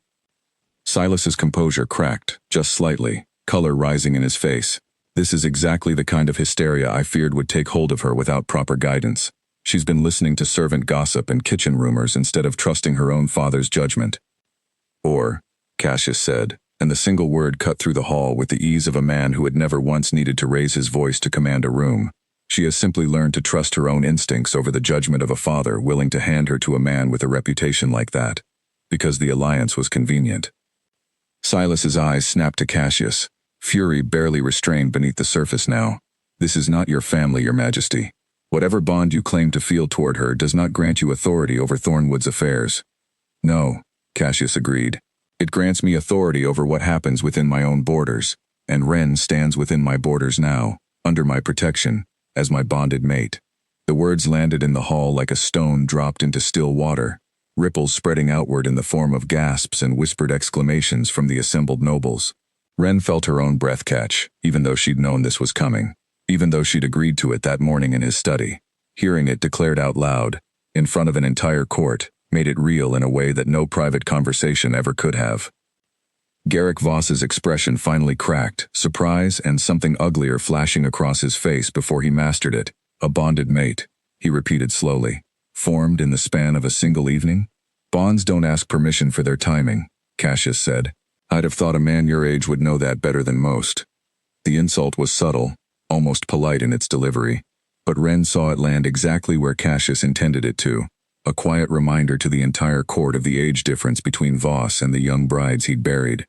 Silas's composure cracked, just slightly, color rising in his face. This is exactly the kind of hysteria I feared would take hold of her without proper guidance. She's been listening to servant gossip and kitchen rumors instead of trusting her own father's judgment. Or, Cassius said, and the single word cut through the hall with the ease of a man who had never once needed to raise his voice to command a room. She has simply learned to trust her own instincts over the judgment of a father willing to hand her to a man with a reputation like that, because the alliance was convenient. Silas's eyes snapped to Cassius, fury barely restrained beneath the surface now. This is not your family, your majesty. Whatever bond you claim to feel toward her does not grant you authority over Thornwood's affairs. No, Cassius agreed. It grants me authority over what happens within my own borders, and Ren stands within my borders now, under my protection, as my bonded mate. The words landed in the hall like a stone dropped into still water, ripples spreading outward in the form of gasps and whispered exclamations from the assembled nobles. Ren felt her own breath catch, even though she'd known this was coming, even though she'd agreed to it that morning in his study. Hearing it declared out loud, in front of an entire court, made it real in a way that no private conversation ever could have. Garrick Voss's expression finally cracked, surprise and something uglier flashing across his face before he mastered it. A bonded mate, he repeated slowly. Formed in the span of a single evening? Bonds don't ask permission for their timing, Cassius said. I'd have thought a man your age would know that better than most. The insult was subtle, almost polite in its delivery, but Ren saw it land exactly where Cassius intended it to. A quiet reminder to the entire court of the age difference between Voss and the young brides he'd buried.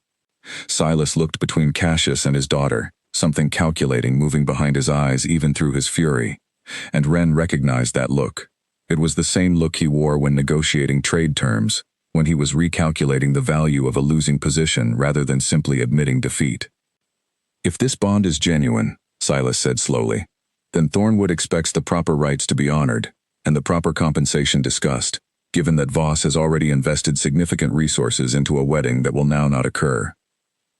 Silas looked between Cassius and his daughter, something calculating moving behind his eyes even through his fury, and Ren recognized that look. It was the same look he wore when negotiating trade terms, when he was recalculating the value of a losing position rather than simply admitting defeat. If this bond is genuine, Silas said slowly, then Thornwood expects the proper rights to be honored, and the proper compensation discussed, given that Voss has already invested significant resources into a wedding that will now not occur.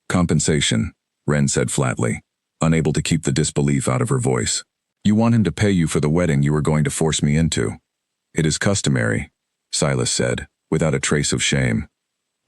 Compensation, Ren said flatly, unable to keep the disbelief out of her voice. You want him to pay you for the wedding you were going to force me into. It is customary, Silas said, without a trace of shame.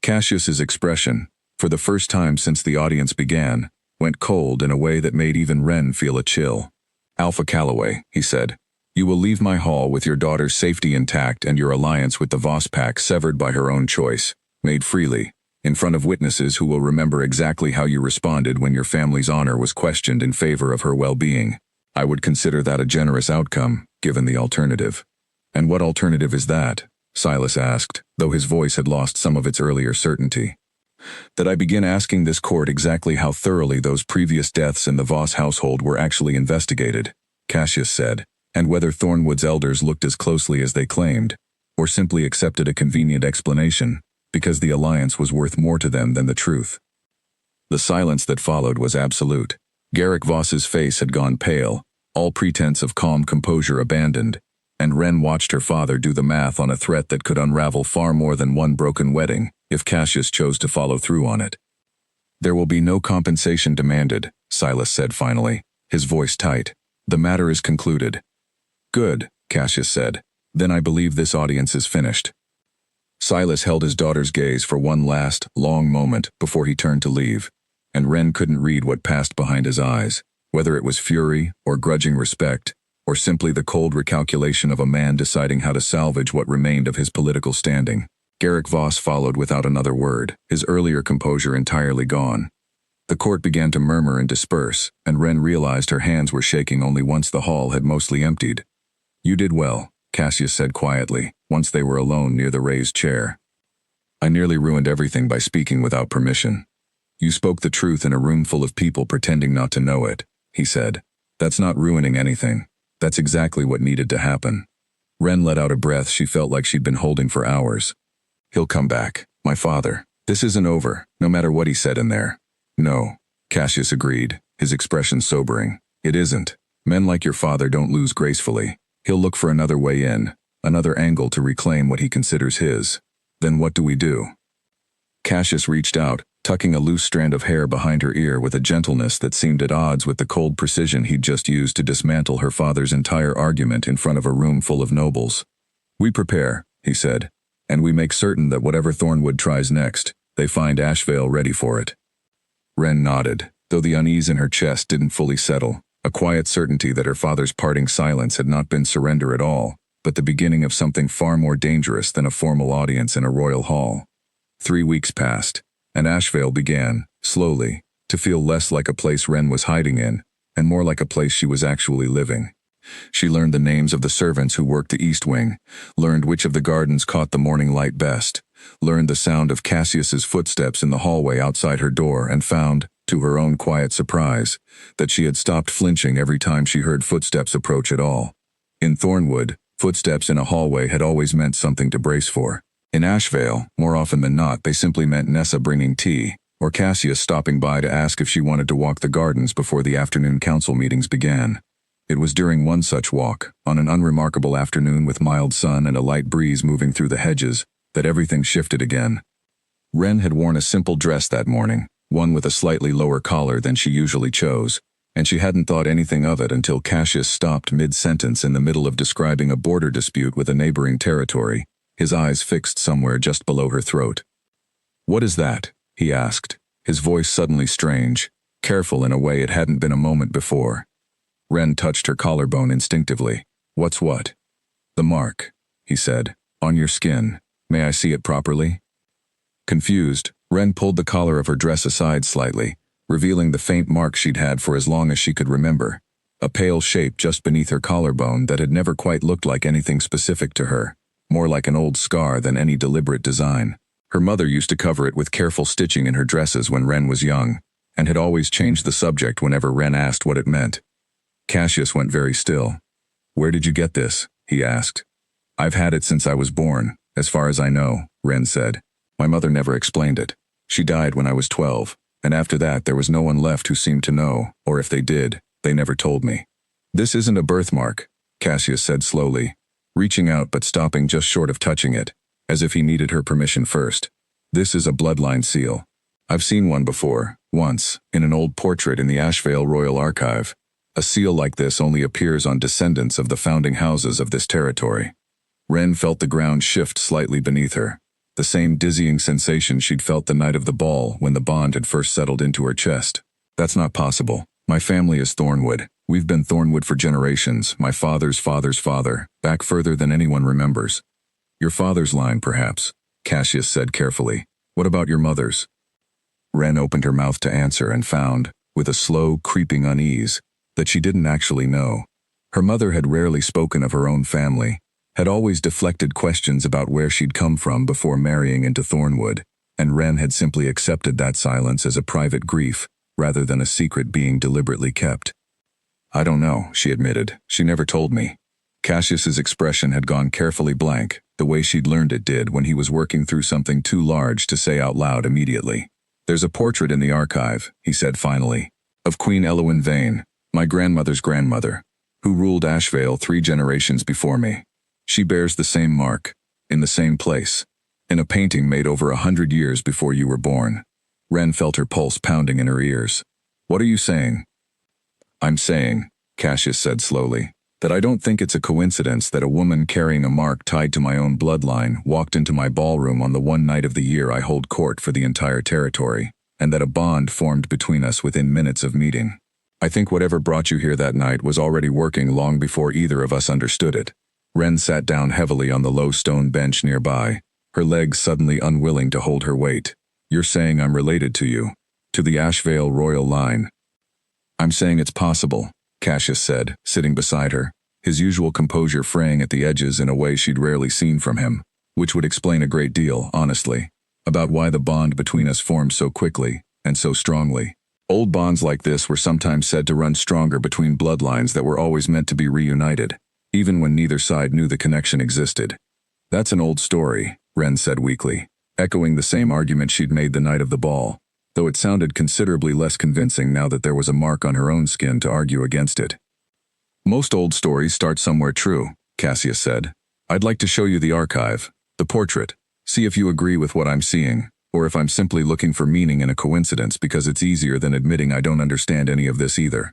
Cassius's expression, for the first time since the audience began, went cold in a way that made even Ren feel a chill. Alpha Calloway, he said, you will leave my hall with your daughter's safety intact and your alliance with the Voss pack severed by her own choice, made freely, in front of witnesses who will remember exactly how you responded when your family's honor was questioned in favor of her well-being. I would consider that a generous outcome, given the alternative. And what alternative is that? Silas asked, though his voice had lost some of its earlier certainty. That I begin asking this court exactly how thoroughly those previous deaths in the Voss household were actually investigated, Cassius said, and whether Thornwood's elders looked as closely as they claimed, or simply accepted a convenient explanation, because the alliance was worth more to them than the truth. The silence that followed was absolute. Garrick Voss's face had gone pale, all pretense of calm composure abandoned, and Ren watched her father do the math on a threat that could unravel far more than one broken wedding, if Cassius chose to follow through on it. There will be no compensation demanded, Silas said finally, his voice tight. The matter is concluded. Good, Cassius said. Then I believe this audience is finished. Silas held his daughter's gaze for one last, long moment before he turned to leave, and Ren couldn't read what passed behind his eyes, whether it was fury or grudging respect, or simply the cold recalculation of a man deciding how to salvage what remained of his political standing. Garrick Voss followed without another word, his earlier composure entirely gone. The court began to murmur and disperse, and Ren realized her hands were shaking only once the hall had mostly emptied. You did well, Cassius said quietly, once they were alone near the raised chair. I nearly ruined everything by speaking without permission. You spoke the truth in a room full of people pretending not to know it, he said. That's not ruining anything. That's exactly what needed to happen. Ren let out a breath she felt like she'd been holding for hours. He'll come back, my father. This isn't over, no matter what he said in there. No, Cassius agreed, his expression sobering. It isn't. Men like your father don't lose gracefully. He'll look for another way in, another angle to reclaim what he considers his. Then what do we do? Cassius reached out, tucking a loose strand of hair behind her ear with a gentleness that seemed at odds with the cold precision he'd just used to dismantle her father's entire argument in front of a room full of nobles. We prepare, he said, and we make certain that whatever Thornwood tries next, they find Ashvale ready for it. Wren nodded, though the unease in her chest didn't fully settle, a quiet certainty that her father's parting silence had not been surrender at all, but the beginning of something far more dangerous than a formal audience in a royal hall. 3 weeks passed, and Ashvale began, slowly, to feel less like a place Wren was hiding in, and more like a place she was actually living. She learned the names of the servants who worked the East Wing, learned which of the gardens caught the morning light best, learned the sound of Cassius's footsteps in the hallway outside her door, and found, to her own quiet surprise, that she had stopped flinching every time she heard footsteps approach at all. In Thornwood, footsteps in a hallway had always meant something to brace for. In Ashvale, more often than not, they simply meant Nessa bringing tea, or Cassius stopping by to ask if she wanted to walk the gardens before the afternoon council meetings began. It was during one such walk, on an unremarkable afternoon with mild sun and a light breeze moving through the hedges, that everything shifted again. Wren had worn a simple dress that morning, one with a slightly lower collar than she usually chose, and she hadn't thought anything of it until Cassius stopped mid-sentence in the middle of describing a border dispute with a neighboring territory, his eyes fixed somewhere just below her throat. "What is that?" he asked, his voice suddenly strange, careful in a way it hadn't been a moment before. Wren touched her collarbone instinctively. "What's what?" "The mark," he said, "on your skin. May I see it properly?" Confused, Wren pulled the collar of her dress aside slightly, revealing the faint mark she'd had for as long as she could remember, a pale shape just beneath her collarbone that had never quite looked like anything specific to her, more like an old scar than any deliberate design. Her mother used to cover it with careful stitching in her dresses when Wren was young, and had always changed the subject whenever Wren asked what it meant. Cassius went very still. "Where did you get this?" he asked. "I've had it since I was born, as far as I know," Wren said. "My mother never explained it. She died when I was 12, and after that there was no one left who seemed to know, or if they did, they never told me." "This isn't a birthmark," Cassius said slowly, reaching out but stopping just short of touching it, as if he needed her permission first. "This is a bloodline seal. I've seen one before, once, in an old portrait in the Ashvale Royal Archive. A seal like this only appears on descendants of the founding houses of this territory." Wren felt the ground shift slightly beneath her, the same dizzying sensation she'd felt the night of the ball when the bond had first settled into her chest. "That's not possible. My family is Thornwood. We've been Thornwood for generations, my father's father's father, back further than anyone remembers." "Your father's line, perhaps," Cassius said carefully. "What about your mother's?" Wren opened her mouth to answer and found, with a slow, creeping unease, that she didn't actually know. Her mother had rarely spoken of her own family, had always deflected questions about where she'd come from before marrying into Thornwood, and Wren had simply accepted that silence as a private grief, rather than a secret being deliberately kept. "I don't know," she admitted. "She never told me." Cassius's expression had gone carefully blank, the way she'd learned it did when he was working through something too large to say out loud immediately. "There's a portrait in the archive," he said finally, "of Queen Elwyn Vane, my grandmother's grandmother, who ruled Ashvale 3 generations before me. She bears the same mark, in the same place, in a painting made over 100 years before you were born." Wren felt her pulse pounding in her ears. "What are you saying?" "I'm saying," Cassius said slowly, "that I don't think it's a coincidence that a woman carrying a mark tied to my own bloodline walked into my ballroom on the one night of the year I hold court for the entire territory, and that a bond formed between us within minutes of meeting. I think whatever brought you here that night was already working long before either of us understood it." Wren sat down heavily on the low stone bench nearby, her legs suddenly unwilling to hold her weight. "You're saying I'm related to you, to the Ashvale royal line?" "I'm saying it's possible," Cassius said, sitting beside her, his usual composure fraying at the edges in a way she'd rarely seen from him, which would explain a great deal, honestly, about why the bond between us formed so quickly, and so strongly. Old bonds like this were sometimes said to run stronger between bloodlines that were always meant to be reunited, even when neither side knew the connection existed. "That's an old story," Wren said weakly, echoing the same argument she'd made the night of the ball, though it sounded considerably less convincing now that there was a mark on her own skin to argue against it. Most old stories start somewhere true, Cassius said. I'd like to show you the archive, the portrait. See if you agree with what I'm seeing, or if I'm simply looking for meaning in a coincidence because it's easier than admitting I don't understand any of this either.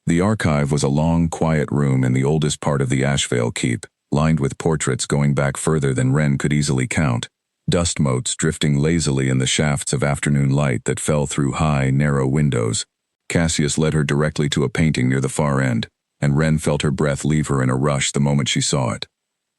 The archive was a long, quiet room in the oldest part of the Ashvale Keep, lined with portraits going back further than Wren could easily count, dust motes drifting lazily in the shafts of afternoon light that fell through high, narrow windows. Cassius led her directly to a painting near the far end, and Wren felt her breath leave her in a rush the moment she saw it.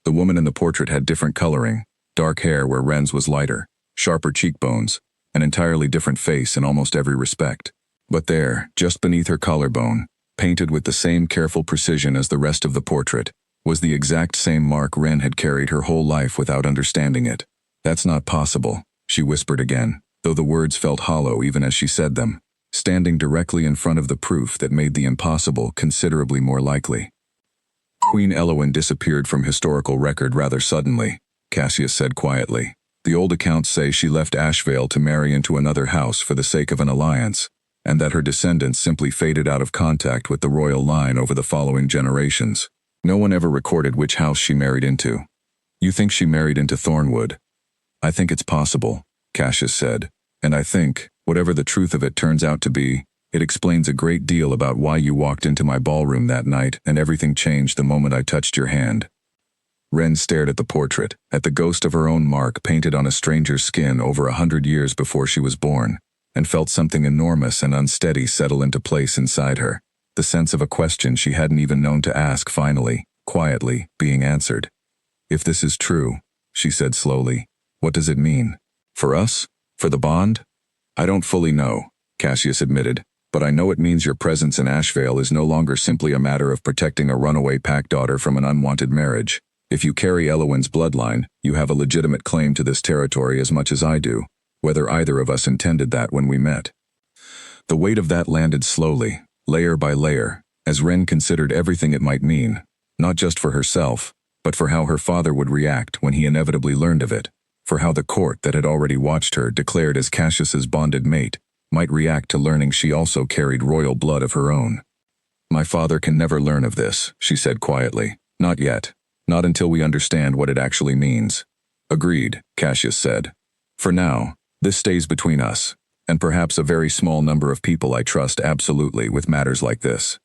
The woman in the portrait had different coloring, dark hair where Wren's was lighter, sharper cheekbones, an entirely different face in almost every respect. But there, just beneath her collarbone, painted with the same careful precision as the rest of the portrait, was the exact same mark Wren had carried her whole life without understanding it. That's not possible, she whispered again, though the words felt hollow even as she said them, standing directly in front of the proof that made the impossible considerably more likely. Queen Elowen disappeared from historical record rather suddenly, Cassius said quietly. The old accounts say she left Ashvale to marry into another house for the sake of an alliance, and that her descendants simply faded out of contact with the royal line over the following generations. No one ever recorded which house she married into. You think she married into Thornwood? I think it's possible, Cassius said, and I think, whatever the truth of it turns out to be, it explains a great deal about why you walked into my ballroom that night and everything changed the moment I touched your hand. Wren stared at the portrait, at the ghost of her own mark painted on a stranger's skin over 100 years before she was born, and felt something enormous and unsteady settle into place inside her, the sense of a question she hadn't even known to ask finally, quietly, being answered. If this is true, she said slowly, what does it mean? For us? For the bond? I don't fully know, Cassius admitted, but I know it means your presence in Ashvale is no longer simply a matter of protecting a runaway pack daughter from an unwanted marriage. If you carry Elowen's bloodline, you have a legitimate claim to this territory as much as I do, whether either of us intended that when we met. The weight of that landed slowly, layer by layer, as Wren considered everything it might mean, not just for herself, but for how her father would react when he inevitably learned of it, for how the court that had already watched her declared as Cassius's bonded mate might react to learning she also carried royal blood of her own. My father can never learn of this, she said quietly. Not yet. Not until we understand what it actually means. Agreed, Cassius said. For now, this stays between us, and perhaps a very small number of people I trust absolutely with matters like this.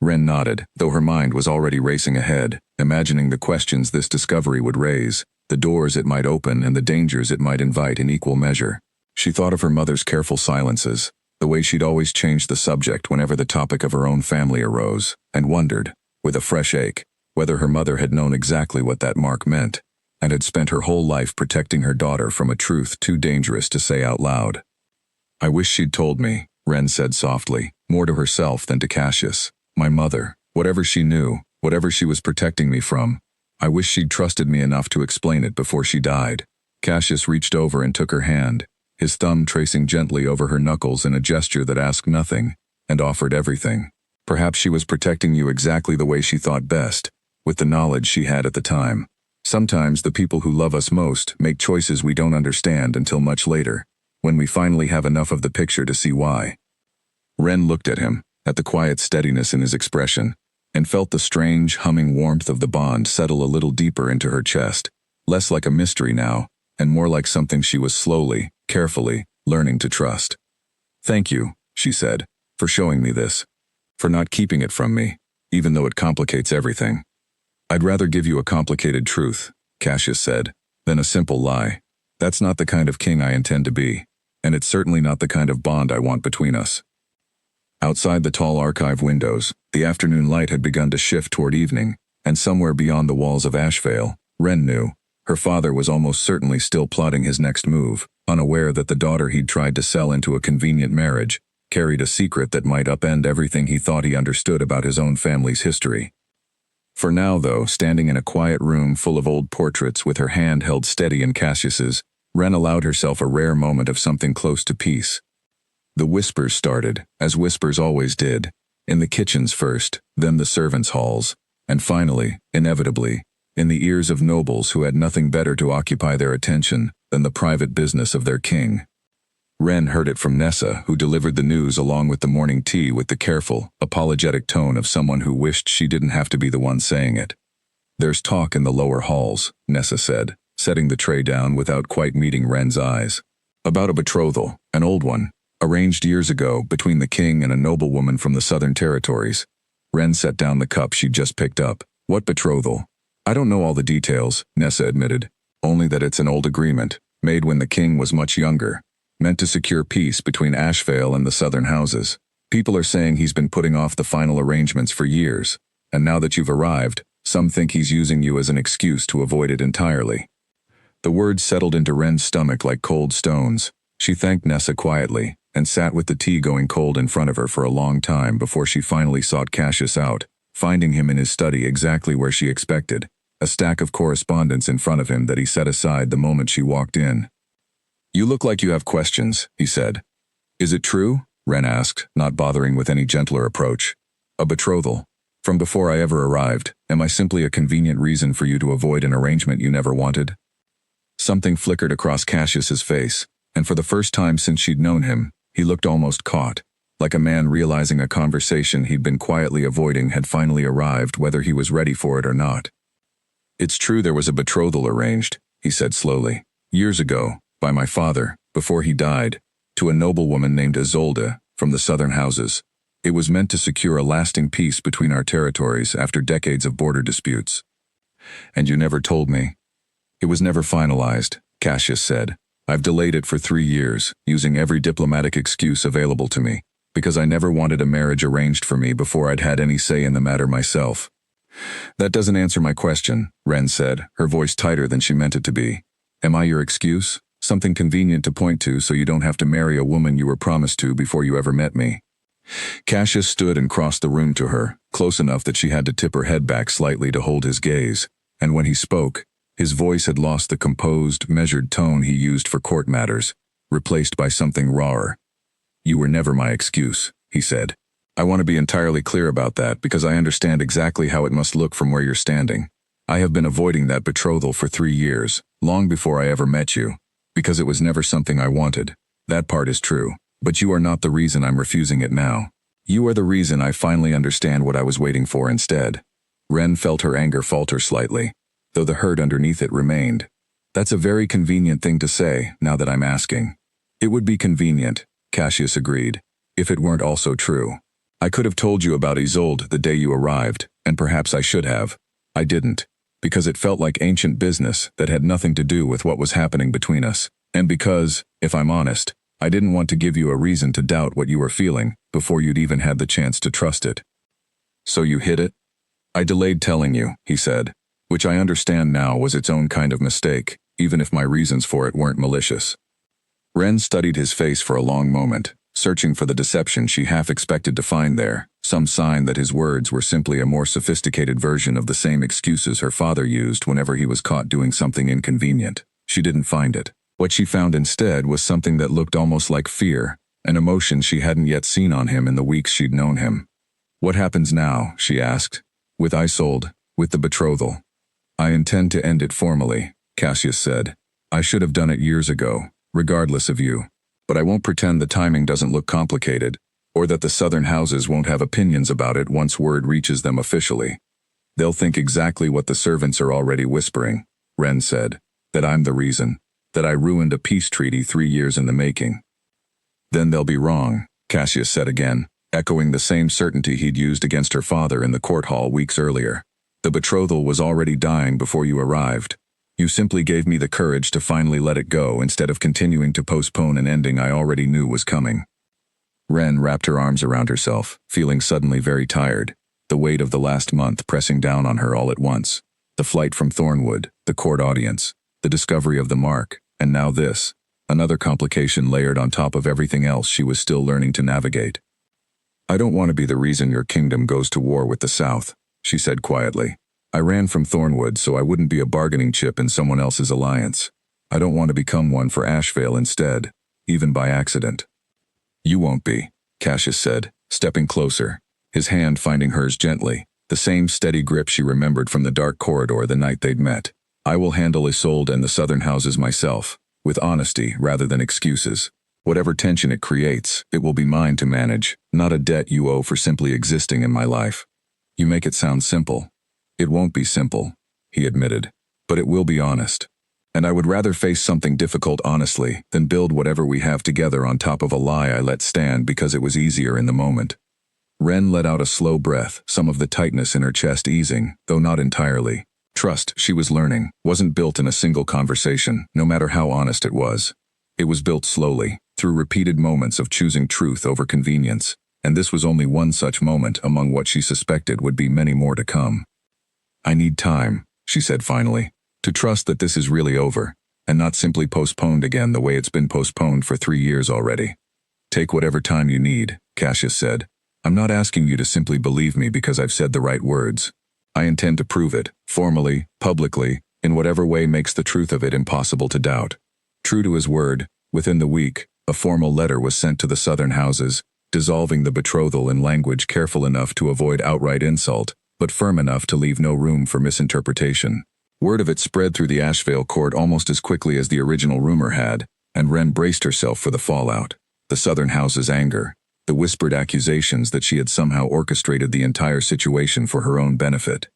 Wren nodded, though her mind was already racing ahead, imagining the questions this discovery would raise, the doors it might open and the dangers it might invite in equal measure. She thought of her mother's careful silences, the way she'd always changed the subject whenever the topic of her own family arose, and wondered, with a fresh ache, whether her mother had known exactly what that mark meant, and had spent her whole life protecting her daughter from a truth too dangerous to say out loud. I wish she'd told me, Wren said softly, more to herself than to Cassius. My mother, whatever she knew, whatever she was protecting me from, I wish she'd trusted me enough to explain it before she died. Cassius reached over and took her hand, his thumb tracing gently over her knuckles in a gesture that asked nothing, and offered everything. Perhaps she was protecting you exactly the way she thought best, with the knowledge she had at the time. Sometimes the people who love us most make choices we don't understand until much later, when we finally have enough of the picture to see why. Wren looked at him, at the quiet steadiness in his expression, and felt the strange, humming warmth of the bond settle a little deeper into her chest, less like a mystery now, and more like something she was slowly, carefully, learning to trust. Thank you, she said, for showing me this, for not keeping it from me, even though it complicates everything. I'd rather give you a complicated truth, Cassius said, than a simple lie. That's not the kind of king I intend to be, and it's certainly not the kind of bond I want between us. Outside the tall archive windows, the afternoon light had begun to shift toward evening, and somewhere beyond the walls of Ashvale, Wren knew, her father was almost certainly still plotting his next move, unaware that the daughter he'd tried to sell into a convenient marriage carried a secret that might upend everything he thought he understood about his own family's history. For now, though, standing in a quiet room full of old portraits with her hand held steady in Cassius's, Wren allowed herself a rare moment of something close to peace. The whispers started, as whispers always did, in the kitchens first, then the servants' halls, and finally, inevitably, in the ears of nobles who had nothing better to occupy their attention than the private business of their king. Ren heard it from Nessa, who delivered the news along with the morning tea with the careful, apologetic tone of someone who wished she didn't have to be the one saying it. "There's talk in the lower halls," Nessa said, setting the tray down without quite meeting Ren's eyes. "About a betrothal, an old one, arranged years ago between the king and a noblewoman from the southern territories." Ren set down the cup she'd just picked up. "What betrothal?" "I don't know all the details," Nessa admitted. "Only that it's an old agreement, made when the king was much younger, meant to secure peace between Ashvale and the southern houses. People are saying he's been putting off the final arrangements for years, and now that you've arrived, some think he's using you as an excuse to avoid it entirely." The words settled into Ren's stomach like cold stones. She thanked Nessa quietly, and sat with the tea going cold in front of her for a long time before she finally sought Cassius out, finding him in his study exactly where she expected, a stack of correspondence in front of him that he set aside the moment she walked in. "You look like you have questions," he said. "Is it true?" Ren asked, not bothering with any gentler approach. "A betrothal? From before I ever arrived, am I simply a convenient reason for you to avoid an arrangement you never wanted?" Something flickered across Cassius's face, and for the first time since she'd known him, he looked almost caught, like a man realizing a conversation he'd been quietly avoiding had finally arrived whether he was ready for it or not. "It's true there was a betrothal arranged," he said slowly, "years ago, by my father, before he died, to a noblewoman named Isolde, from the southern houses. It was meant to secure a lasting peace between our territories after decades of border disputes." "And you never told me." "It was never finalized," Cassius said. "I've delayed it for 3 years, using every diplomatic excuse available to me, because I never wanted a marriage arranged for me before I'd had any say in the matter myself." "That doesn't answer my question," Ren said, her voice tighter than she meant it to be. "Am I your excuse? Something convenient to point to so you don't have to marry a woman you were promised to before you ever met me?" Cassius stood and crossed the room to her, close enough that she had to tip her head back slightly to hold his gaze, and when he spoke, his voice had lost the composed, measured tone he used for court matters, replaced by something rawer. "You were never my excuse," he said. "I want to be entirely clear about that because I understand exactly how it must look from where you're standing. I have been avoiding that betrothal for 3 years, long before I ever met you, because it was never something I wanted. That part is true, but you are not the reason I'm refusing it now. You are the reason I finally understand what I was waiting for instead." Ren felt her anger falter slightly, though the hurt underneath it remained. "That's a very convenient thing to say, now that I'm asking." "It would be convenient," Cassius agreed, "if it weren't also true. I could have told you about Isolde the day you arrived, and perhaps I should have. I didn't, because it felt like ancient business that had nothing to do with what was happening between us, and because, if I'm honest, I didn't want to give you a reason to doubt what you were feeling before you'd even had the chance to trust it." "So you hid it?" "I delayed telling you," he said, "which I understand now was its own kind of mistake, even if my reasons for it weren't malicious." Ren studied his face for a long moment, searching for the deception she half expected to find there, some sign that his words were simply a more sophisticated version of the same excuses her father used whenever he was caught doing something inconvenient. She didn't find it. What she found instead was something that looked almost like fear, an emotion she hadn't yet seen on him in the weeks she'd known him. "What happens now?" she asked. "With Isolde, with the betrothal?" "I intend to end it formally," Cassius said. "I should have done it years ago, regardless of you. But I won't pretend the timing doesn't look complicated, or that the southern houses won't have opinions about it once word reaches them officially. They'll think exactly what the servants are already whispering," Ren said, "that I'm the reason, that I ruined a peace treaty 3 years in the making." "Then they'll be wrong," Cassius said again, echoing the same certainty he'd used against her father in the court hall weeks earlier. "The betrothal was already dying before you arrived. You simply gave me the courage to finally let it go instead of continuing to postpone an ending I already knew was coming." Ren wrapped her arms around herself, feeling suddenly very tired, the weight of the last month pressing down on her all at once. The flight from Thornwood, the court audience, the discovery of the mark, and now this, another complication layered on top of everything else she was still learning to navigate. "I don't want to be the reason your kingdom goes to war with the South," she said quietly. "I ran from Thornwood so I wouldn't be a bargaining chip in someone else's alliance. I don't want to become one for Ashvale instead, even by accident." "You won't be," Cassius said, stepping closer, his hand finding hers gently, the same steady grip she remembered from the dark corridor the night they'd met. "I will handle Isolde and the southern houses myself, with honesty rather than excuses. Whatever tension it creates, it will be mine to manage, not a debt you owe for simply existing in my life. You make it sound simple. It won't be simple, he admitted, but it will be honest. And I would rather face something difficult honestly than build whatever we have together on top of a lie I let stand because it was easier in the moment. Ren let out a slow breath, some of the tightness in her chest easing, though not entirely. Trust, she was learning, wasn't built in a single conversation, no matter how honest it was. It was built slowly, through repeated moments of choosing truth over convenience, and this was only one such moment among what she suspected would be many more to come. I need time, she said finally, to trust that this is really over, and not simply postponed again the way it's been postponed for 3 years already. Take whatever time you need, Cassius said. I'm not asking you to simply believe me because I've said the right words. I intend to prove it, formally, publicly, in whatever way makes the truth of it impossible to doubt. True to his word, within the week, a formal letter was sent to the Southern houses, dissolving the betrothal in language careful enough to avoid outright insult, but firm enough to leave no room for misinterpretation. Word of it spread through the Ashvale court almost as quickly as the original rumor had, and Ren braced herself for the fallout. The Southern houses' anger, the whispered accusations that she had somehow orchestrated the entire situation for her own benefit.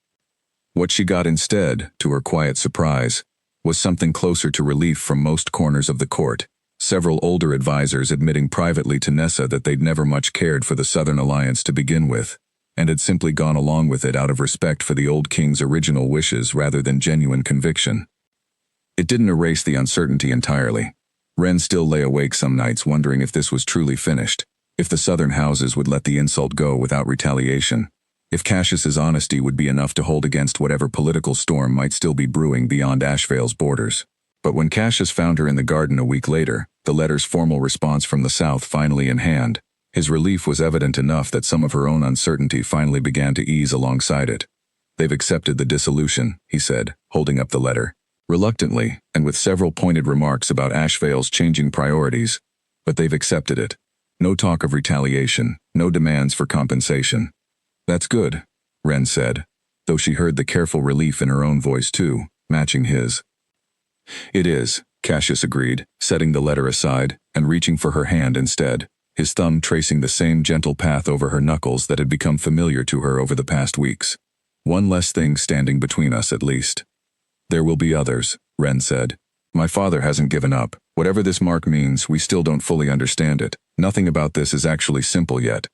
What she got instead, to her quiet surprise, was something closer to relief from most corners of the court, several older advisors admitting privately to Nessa that they'd never much cared for the Southern Alliance to begin with, and had simply gone along with it out of respect for the old king's original wishes rather than genuine conviction. It didn't erase the uncertainty entirely. Ren still lay awake some nights wondering if this was truly finished, if the Southern houses would let the insult go without retaliation, if Cassius's honesty would be enough to hold against whatever political storm might still be brewing beyond Ashvale's borders. But when Cassius found her in the garden a week later, the letter's formal response from the South finally in hand, his relief was evident enough that some of her own uncertainty finally began to ease alongside it. They've accepted the dissolution, he said, holding up the letter. Reluctantly, and with several pointed remarks about Ashvale's changing priorities, but they've accepted it. No talk of retaliation, no demands for compensation. That's good, Ren said, though she heard the careful relief in her own voice too, matching his. It is, Cassius agreed, setting the letter aside and reaching for her hand instead, his thumb tracing the same gentle path over her knuckles that had become familiar to her over the past weeks. One less thing standing between us at least. There will be others, Ren said. My father hasn't given up. Whatever this mark means, we still don't fully understand it. Nothing about this is actually simple yet.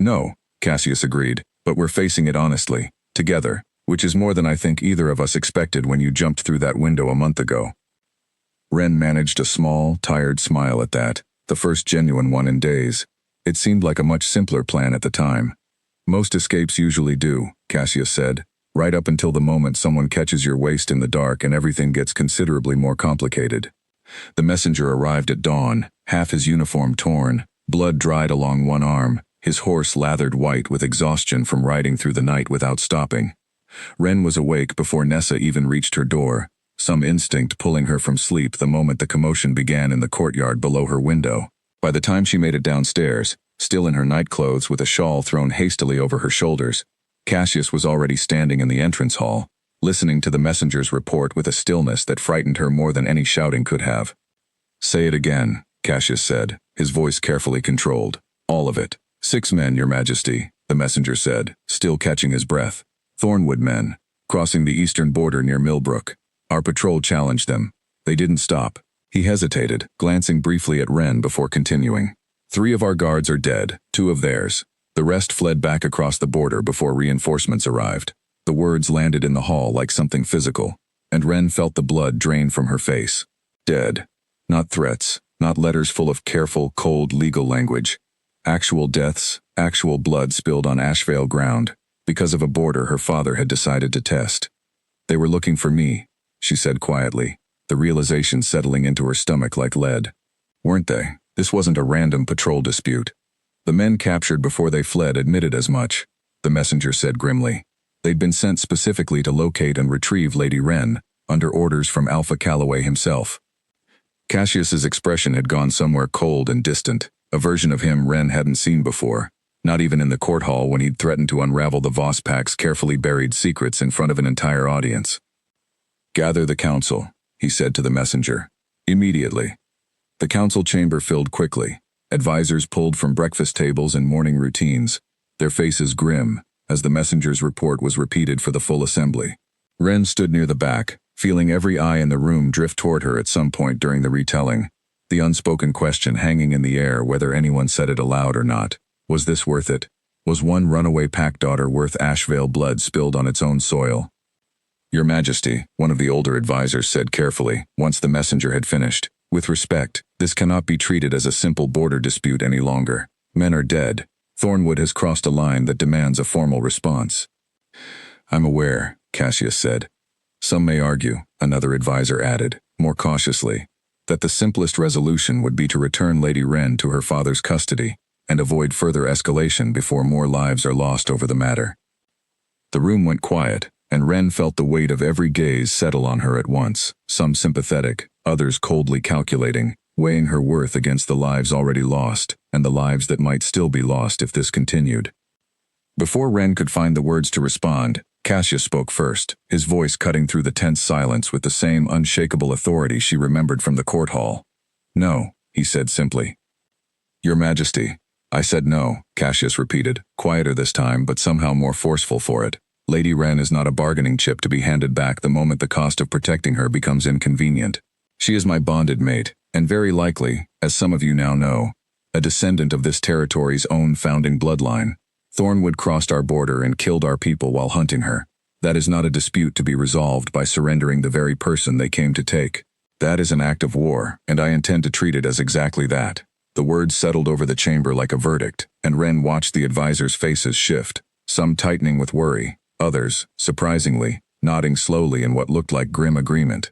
No, Cassius agreed, but we're facing it honestly, together, which is more than I think either of us expected when you jumped through that window a month ago. Ren managed a small, tired smile at that, the first genuine one in days. It seemed like a much simpler plan at the time. Most escapes usually do, Cassius said, right up until the moment someone catches your waist in the dark and everything gets considerably more complicated. The messenger arrived at dawn, half his uniform torn, blood dried along one arm, his horse lathered white with exhaustion from riding through the night without stopping. Ren was awake before Nessa even reached her door, some instinct pulling her from sleep the moment the commotion began in the courtyard below her window. By the time she made it downstairs, still in her nightclothes with a shawl thrown hastily over her shoulders, Cassius was already standing in the entrance hall, listening to the messenger's report with a stillness that frightened her more than any shouting could have. Say it again, Cassius said, his voice carefully controlled. All of it. 6 men, Your Majesty, the messenger said, still catching his breath. Thornwood men, crossing the eastern border near Millbrook. Our patrol challenged them. They didn't stop. He hesitated, glancing briefly at Ren before continuing. 3 of our guards are dead, 2 of theirs. The rest fled back across the border before reinforcements arrived. The words landed in the hall like something physical, and Ren felt the blood drain from her face. Dead. Not threats, not letters full of careful, cold legal language. Actual deaths, actual blood spilled on Ashvale ground, because of a border her father had decided to test. They were looking for me, she said quietly, the realization settling into her stomach like lead. Weren't they? This wasn't a random patrol dispute. The men captured before they fled admitted as much, the messenger said grimly. They'd been sent specifically to locate and retrieve Lady Ren, under orders from Alpha Calloway himself. Cassius's expression had gone somewhere cold and distant, a version of him Ren hadn't seen before, not even in the court hall when he'd threatened to unravel the Voss Pack's carefully buried secrets in front of an entire audience. Gather the council, he said to the messenger. Immediately. The council chamber filled quickly. Advisors pulled from breakfast tables and morning routines, their faces grim, as the messenger's report was repeated for the full assembly. Ren stood near the back, feeling every eye in the room drift toward her at some point during the retelling, the unspoken question hanging in the air whether anyone said it aloud or not. Was this worth it? Was one runaway pack daughter worth Ashvale blood spilled on its own soil? Your Majesty, one of the older advisors said carefully, once the messenger had finished. With respect, this cannot be treated as a simple border dispute any longer. Men are dead. Thornwood has crossed a line that demands a formal response. I'm aware, Cassius said. Some may argue, another advisor added, more cautiously, that the simplest resolution would be to return Lady Wren to her father's custody and avoid further escalation before more lives are lost over the matter. The room went quiet, and Wren felt the weight of every gaze settle on her at once, some sympathetic, others coldly calculating, weighing her worth against the lives already lost and the lives that might still be lost if this continued. Before Wren could find the words to respond, Cassius spoke first, his voice cutting through the tense silence with the same unshakable authority she remembered from the court hall. No, he said simply. Your Majesty. I said no, Cassius repeated, quieter this time but somehow more forceful for it. Lady Wren is not a bargaining chip to be handed back the moment the cost of protecting her becomes inconvenient. She is my bonded mate, and very likely, as some of you now know, a descendant of this territory's own founding bloodline. Thornwood crossed our border and killed our people while hunting her. That is not a dispute to be resolved by surrendering the very person they came to take. That is an act of war, and I intend to treat it as exactly that. The words settled over the chamber like a verdict, and Wren watched the advisors' faces shift, some tightening with worry, others, surprisingly, nodding slowly in what looked like grim agreement.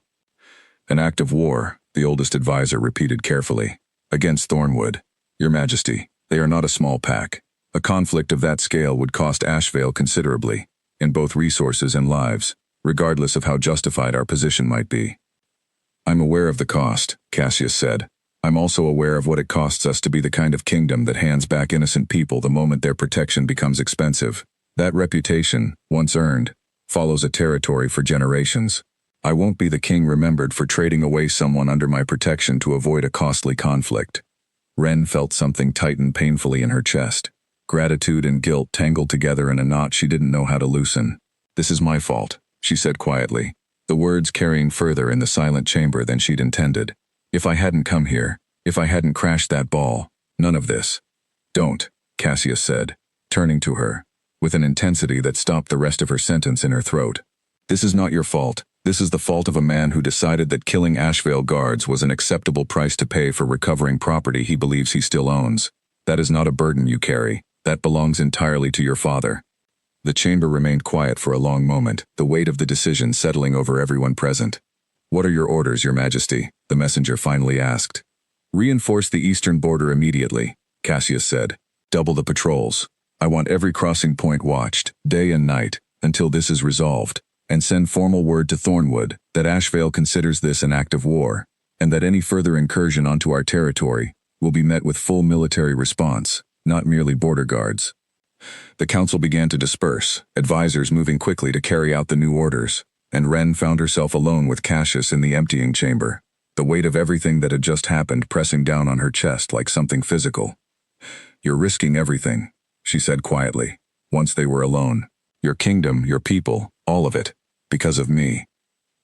An act of war, the oldest advisor repeated carefully. Against Thornwood. Your Majesty, they are not a small pack. A conflict of that scale would cost Ashvale considerably, in both resources and lives, regardless of how justified our position might be. I'm aware of the cost, Cassius said. I'm also aware of what it costs us to be the kind of kingdom that hands back innocent people the moment their protection becomes expensive. That reputation, once earned, follows a territory for generations. I won't be the king remembered for trading away someone under my protection to avoid a costly conflict. Wren felt something tighten painfully in her chest. Gratitude and guilt tangled together in a knot she didn't know how to loosen. This is my fault, she said quietly, the words carrying further in the silent chamber than she'd intended. If I hadn't come here, if I hadn't crashed that ball, none of this. Don't, Cassius said, turning to her, with an intensity that stopped the rest of her sentence in her throat. This is not your fault. This is the fault of a man who decided that killing Ashvale guards was an acceptable price to pay for recovering property he believes he still owns. That is not a burden you carry. That belongs entirely to your father. The chamber remained quiet for a long moment, the weight of the decision settling over everyone present. What are your orders, Your Majesty? The messenger finally asked. Reinforce the eastern border immediately, Cassius said. Double the patrols. I want every crossing point watched, day and night, until this is resolved, and send formal word to Thornwood that Ashvale considers this an act of war, and that any further incursion onto our territory will be met with full military response, not merely border guards. The council began to disperse, advisors moving quickly to carry out the new orders, and Wren found herself alone with Cassius in the emptying chamber, the weight of everything that had just happened pressing down on her chest like something physical. You're risking everything, she said quietly, once they were alone. Your kingdom, your people, all of it, because of me.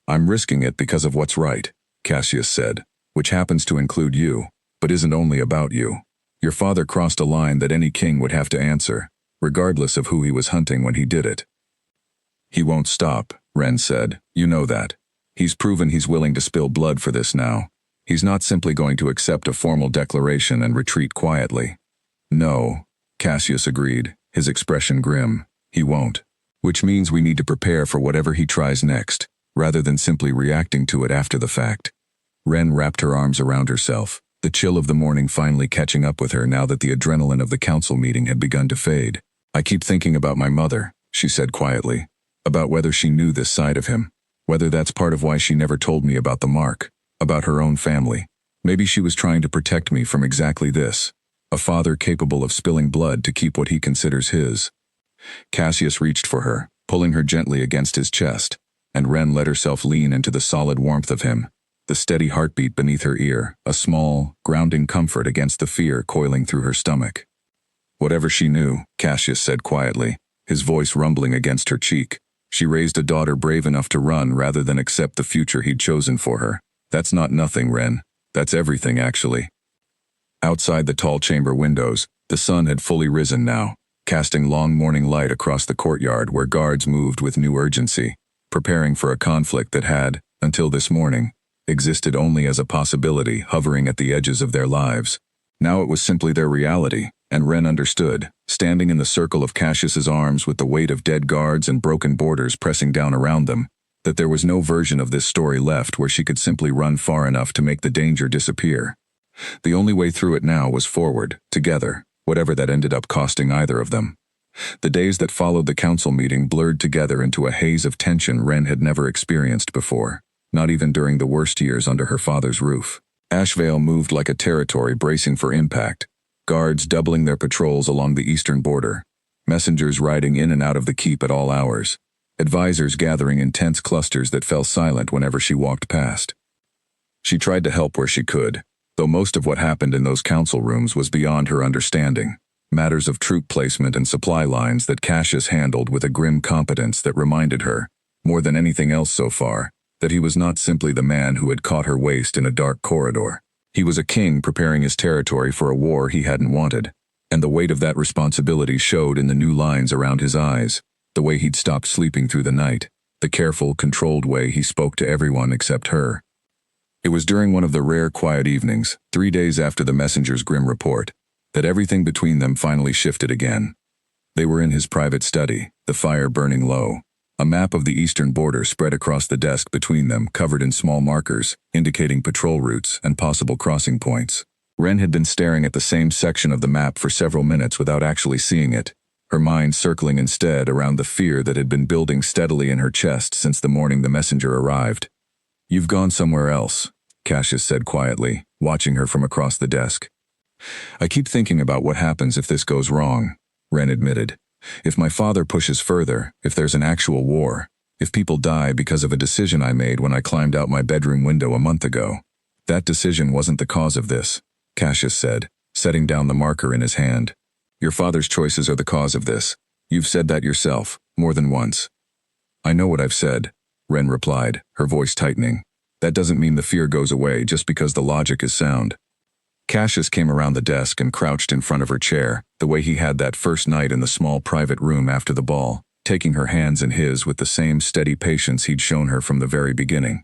I'm risking it because of what's right, Cassius said, which happens to include you, but isn't only about you. Your father crossed a line that any king would have to answer, regardless of who he was hunting when he did it. He won't stop, Wren said. You know that. He's proven he's willing to spill blood for this now. He's not simply going to accept a formal declaration and retreat quietly. No, Cassius agreed, his expression grim. He won't. Which means we need to prepare for whatever he tries next, rather than simply reacting to it after the fact. Wren wrapped her arms around herself, the chill of the morning finally catching up with her now that the adrenaline of the council meeting had begun to fade. I keep thinking about my mother, she said quietly, about whether she knew this side of him, whether that's part of why she never told me about the mark, about her own family. Maybe she was trying to protect me from exactly this, a father capable of spilling blood to keep what he considers his. Cassius reached for her, pulling her gently against his chest, and Wren let herself lean into the solid warmth of him. the steady heartbeat beneath her ear, a small, grounding comfort against the fear coiling through her stomach. Whatever she knew, Cassius said quietly, his voice rumbling against her cheek. She raised a daughter brave enough to run rather than accept the future he'd chosen for her. That's not nothing, Ren. That's everything, actually. Outside the tall chamber windows, the sun had fully risen now, casting long morning light across the courtyard where guards moved with new urgency, preparing for a conflict that had, until this morning, existed only as a possibility hovering at the edges of their lives. Now it was simply their reality, and Ren understood, standing in the circle of Cassius's arms with the weight of dead guards and broken borders pressing down around them, that there was no version of this story left where she could simply run far enough to make the danger disappear. The only way through it now was forward, together, whatever that ended up costing either of them. The days that followed the council meeting blurred together into a haze of tension Ren had never experienced before, not even during the worst years under her father's roof. Ashvale moved like a territory bracing for impact, guards doubling their patrols along the eastern border, messengers riding in and out of the keep at all hours, advisors gathering in tense clusters that fell silent whenever she walked past. She tried to help where she could, though most of what happened in those council rooms was beyond her understanding, matters of troop placement and supply lines that Cassius handled with a grim competence that reminded her, more than anything else so far, that he was not simply the man who had caught her waist in a dark corridor. He was a king preparing his territory for a war he hadn't wanted, and the weight of that responsibility showed in the new lines around his eyes, the way he'd stopped sleeping through the night, the careful, controlled way he spoke to everyone except her. It was during one of the rare quiet evenings, 3 days after the messenger's grim report, that everything between them finally shifted again. They were in his private study, the fire burning low. A map of the eastern border spread across the desk between them, covered in small markers, indicating patrol routes and possible crossing points. Ren had been staring at the same section of the map for several minutes without actually seeing it, her mind circling instead around the fear that had been building steadily in her chest since the morning the messenger arrived. "You've gone somewhere else," Cassius said quietly, watching her from across the desk. "I keep thinking about what happens if this goes wrong," Ren admitted. "If my father pushes further, if there's an actual war, if people die because of a decision I made when I climbed out my bedroom window a month ago. That decision wasn't the cause of this," Cassius said, setting down the marker in his hand. "Your father's choices are the cause of this. You've said that yourself, more than once." "I know what I've said," Ren replied, her voice tightening. "That doesn't mean the fear goes away just because the logic is sound." Cassius came around the desk and crouched in front of her chair, the way he had that first night in the small private room after the ball, taking her hands in his with the same steady patience he'd shown her from the very beginning.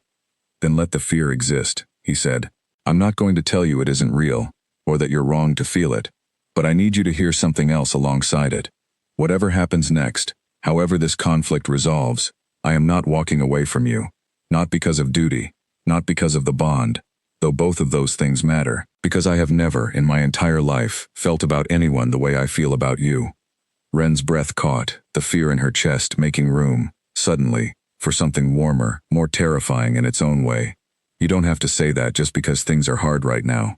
"Then let the fear exist," he said. "I'm not going to tell you it isn't real, or that you're wrong to feel it, but I need you to hear something else alongside it. Whatever happens next, however this conflict resolves, I am not walking away from you, not because of duty, not because of the bond, though both of those things matter, because I have never, in my entire life, felt about anyone the way I feel about you." Ren's breath caught, the fear in her chest making room, suddenly, for something warmer, more terrifying in its own way. "You don't have to say that just because things are hard right now."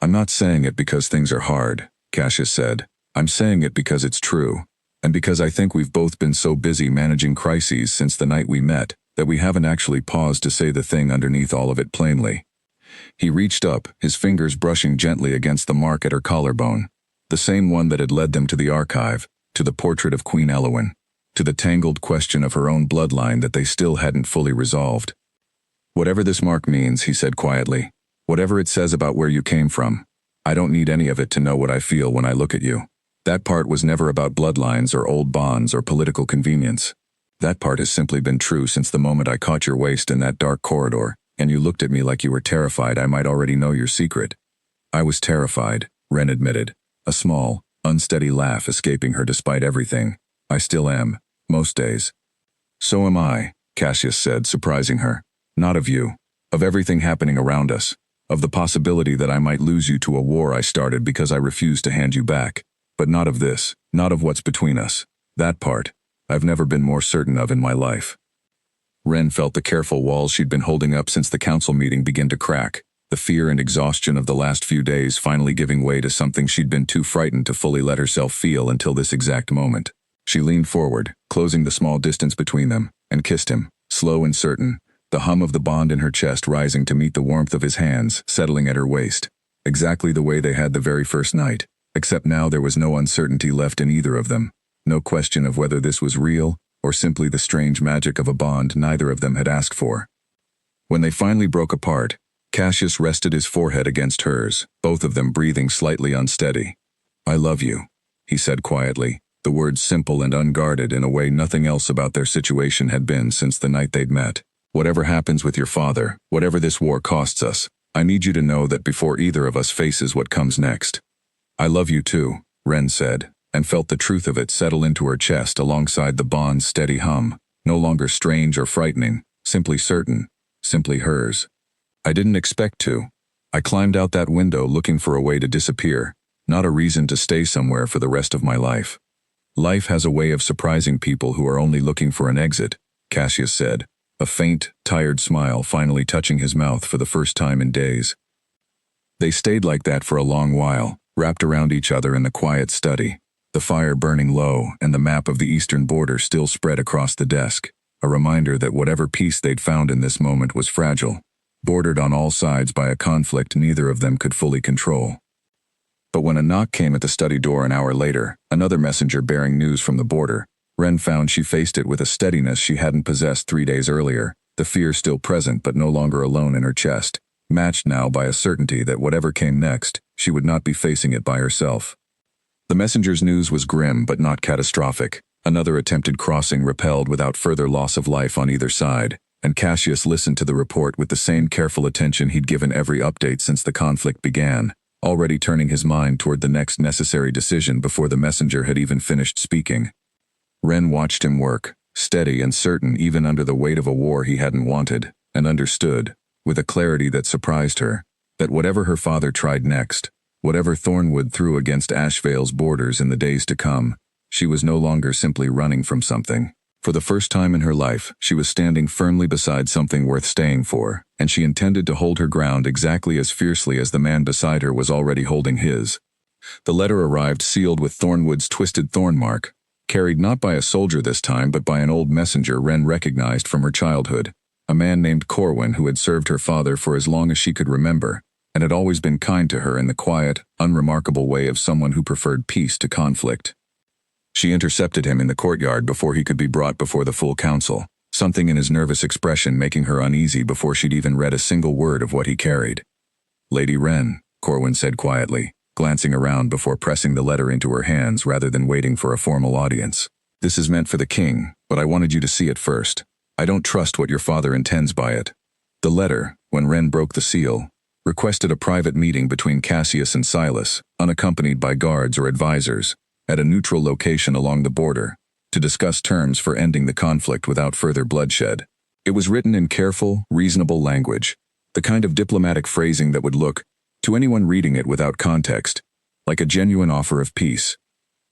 "I'm not saying it because things are hard," Cassius said. "I'm saying it because it's true, and because I think we've both been so busy managing crises since the night we met that we haven't actually paused to say the thing underneath all of it plainly." He reached up, his fingers brushing gently against the mark at her collarbone, the same one that had led them to the archive, to the portrait of Queen Elowen, to the tangled question of her own bloodline that they still hadn't fully resolved. "Whatever this mark means," he said quietly, "whatever it says about where you came from, I don't need any of it to know what I feel when I look at you. That part was never about bloodlines or old bonds or political convenience. That part has simply been true since the moment I caught your waist in that dark corridor, and you looked at me like you were terrified I might already know your secret." "I was terrified," Ren admitted, a small, unsteady laugh escaping her despite everything. "I still am, most days." "So am I," Cassius said, surprising her. "Not of you, of everything happening around us, of the possibility that I might lose you to a war I started because I refused to hand you back, but not of this, not of what's between us. That part, I've never been more certain of in my life." Ren felt the careful walls she'd been holding up since the council meeting begin to crack, the fear and exhaustion of the last few days finally giving way to something she'd been too frightened to fully let herself feel until this exact moment. She leaned forward, closing the small distance between them, and kissed him, slow and certain, the hum of the bond in her chest rising to meet the warmth of his hands settling at her waist. Exactly the way they had the very first night, except now there was no uncertainty left in either of them, no question of whether this was real or simply the strange magic of a bond neither of them had asked for. When they finally broke apart, Cassius rested his forehead against hers, both of them breathing slightly unsteady. "I love you," he said quietly, the words simple and unguarded in a way nothing else about their situation had been since the night they'd met. "Whatever happens with your father, whatever this war costs us, I need you to know that before either of us faces what comes next." "I love you too," Ren said, and felt the truth of it settle into her chest alongside the bond's steady hum, no longer strange or frightening, simply certain, simply hers. "I didn't expect to. I climbed out that window looking for a way to disappear, not a reason to stay somewhere for the rest of my life." "Life has a way of surprising people who are only looking for an exit," Cassius said, a faint, tired smile finally touching his mouth for the first time in days. They stayed like that for a long while, wrapped around each other in the quiet study, the fire burning low and the map of the eastern border still spread across the desk, a reminder that whatever peace they'd found in this moment was fragile, bordered on all sides by a conflict neither of them could fully control. But when a knock came at the study door an hour later, another messenger bearing news from the border, Ren found she faced it with a steadiness she hadn't possessed 3 days earlier, the fear still present but no longer alone in her chest, matched now by a certainty that whatever came next, she would not be facing it by herself. The messenger's news was grim but not catastrophic. Another attempted crossing repelled without further loss of life on either side, and Cassius listened to the report with the same careful attention he'd given every update since the conflict began, already turning his mind toward the next necessary decision before the messenger had even finished speaking. Ren watched him work, steady and certain even under the weight of a war he hadn't wanted, and understood, with a clarity that surprised her, that whatever her father tried next, whatever Thornwood threw against Ashvale's borders in the days to come, she was no longer simply running from something. For the first time in her life, she was standing firmly beside something worth staying for, and she intended to hold her ground exactly as fiercely as the man beside her was already holding his. The letter arrived sealed with Thornwood's twisted thorn mark, carried not by a soldier this time but by an old messenger Ren recognized from her childhood, a man named Corwin who had served her father for as long as she could remember, and had always been kind to her in the quiet, unremarkable way of someone who preferred peace to conflict. She intercepted him in the courtyard before he could be brought before the full council, something in his nervous expression making her uneasy before she'd even read a single word of what he carried. "Lady Ren," Corwin said quietly, glancing around before pressing the letter into her hands rather than waiting for a formal audience. "This is meant for the king, but I wanted you to see it first. I don't trust what your father intends by it." The letter, when Ren broke the seal, requested a private meeting between Cassius and Silas, unaccompanied by guards or advisors, at a neutral location along the border, to discuss terms for ending the conflict without further bloodshed. It was written in careful, reasonable language, the kind of diplomatic phrasing that would look, to anyone reading it without context, like a genuine offer of peace.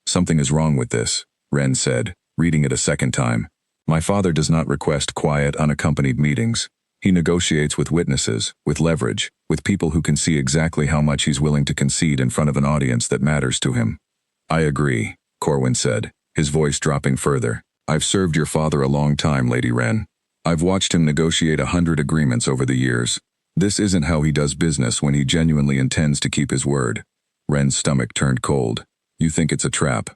"Something is wrong with this," Ren said, reading it a second time. "My father does not request quiet, unaccompanied meetings. He negotiates with witnesses, with leverage, with people who can see exactly how much he's willing to concede in front of an audience that matters to him." "I agree," Corwin said, his voice dropping further. "I've served your father a long time, Lady Ren. I've watched him negotiate 100 agreements over the years. This isn't how he does business when he genuinely intends to keep his word." Ren's stomach turned cold. "You think it's a trap?"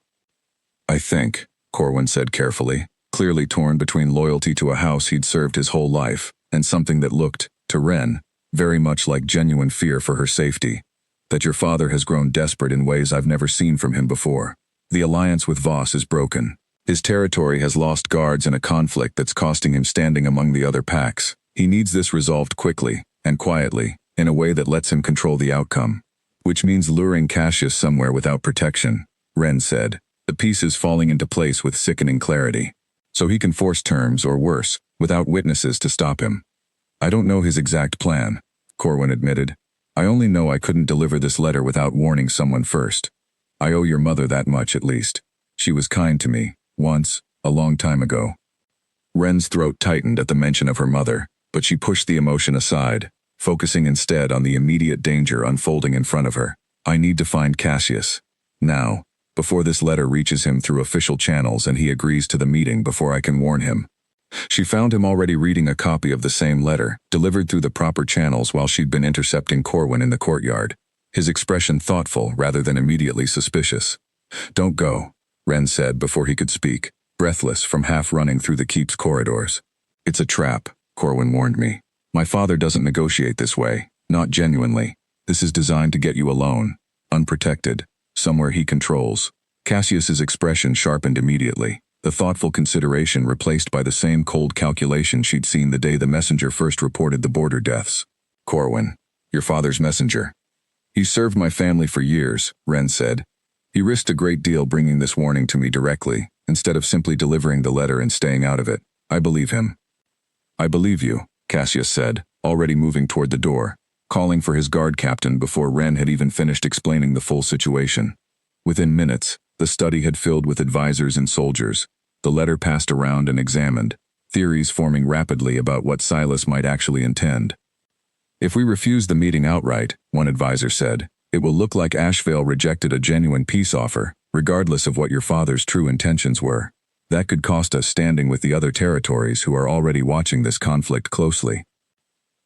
"I think," Corwin said carefully, clearly torn between loyalty to a house he'd served his whole life, and something that looked, to Ren, very much like genuine fear for her safety, "that your father has grown desperate in ways I've never seen from him before. The alliance with Voss is broken. His territory has lost guards in a conflict that's costing him standing among the other packs. He needs this resolved quickly, and quietly, in a way that lets him control the outcome. Which means luring Cassius somewhere without protection," Ren said, the pieces falling into place with sickening clarity. "So he can force terms, or worse, without witnesses to stop him." "I don't know his exact plan," Corwin admitted. "I only know I couldn't deliver this letter without warning someone first. I owe your mother that much at least. She was kind to me, once, a long time ago." Ren's throat tightened at the mention of her mother, but she pushed the emotion aside, focusing instead on the immediate danger unfolding in front of her. "I need to find Cassius. Now, before this letter reaches him through official channels and he agrees to the meeting before I can warn him." She found him already reading a copy of the same letter, delivered through the proper channels while she'd been intercepting Corwin in the courtyard, his expression thoughtful rather than immediately suspicious. "Don't go," Wren said before he could speak, breathless from half running through the keep's corridors. "It's a trap," Corwin warned me. "My father doesn't negotiate this way, not genuinely. This is designed to get you alone, unprotected, somewhere he controls." Cassius's expression sharpened immediately, the thoughtful consideration replaced by the same cold calculation she'd seen the day the messenger first reported the border deaths. "Corwin, your father's messenger. He served my family for years," Wren said. "He risked a great deal bringing this warning to me directly, instead of simply delivering the letter and staying out of it. I believe him." "I believe you," Cassius said, already moving toward the door, calling for his guard captain before Wren had even finished explaining the full situation. Within minutes, the study had filled with advisors and soldiers. The letter passed around and examined, theories forming rapidly about what Silas might actually intend. "If we refuse the meeting outright," one advisor said, "it will look like Ashvale rejected a genuine peace offer, regardless of what your father's true intentions were. That could cost us standing with the other territories who are already watching this conflict closely."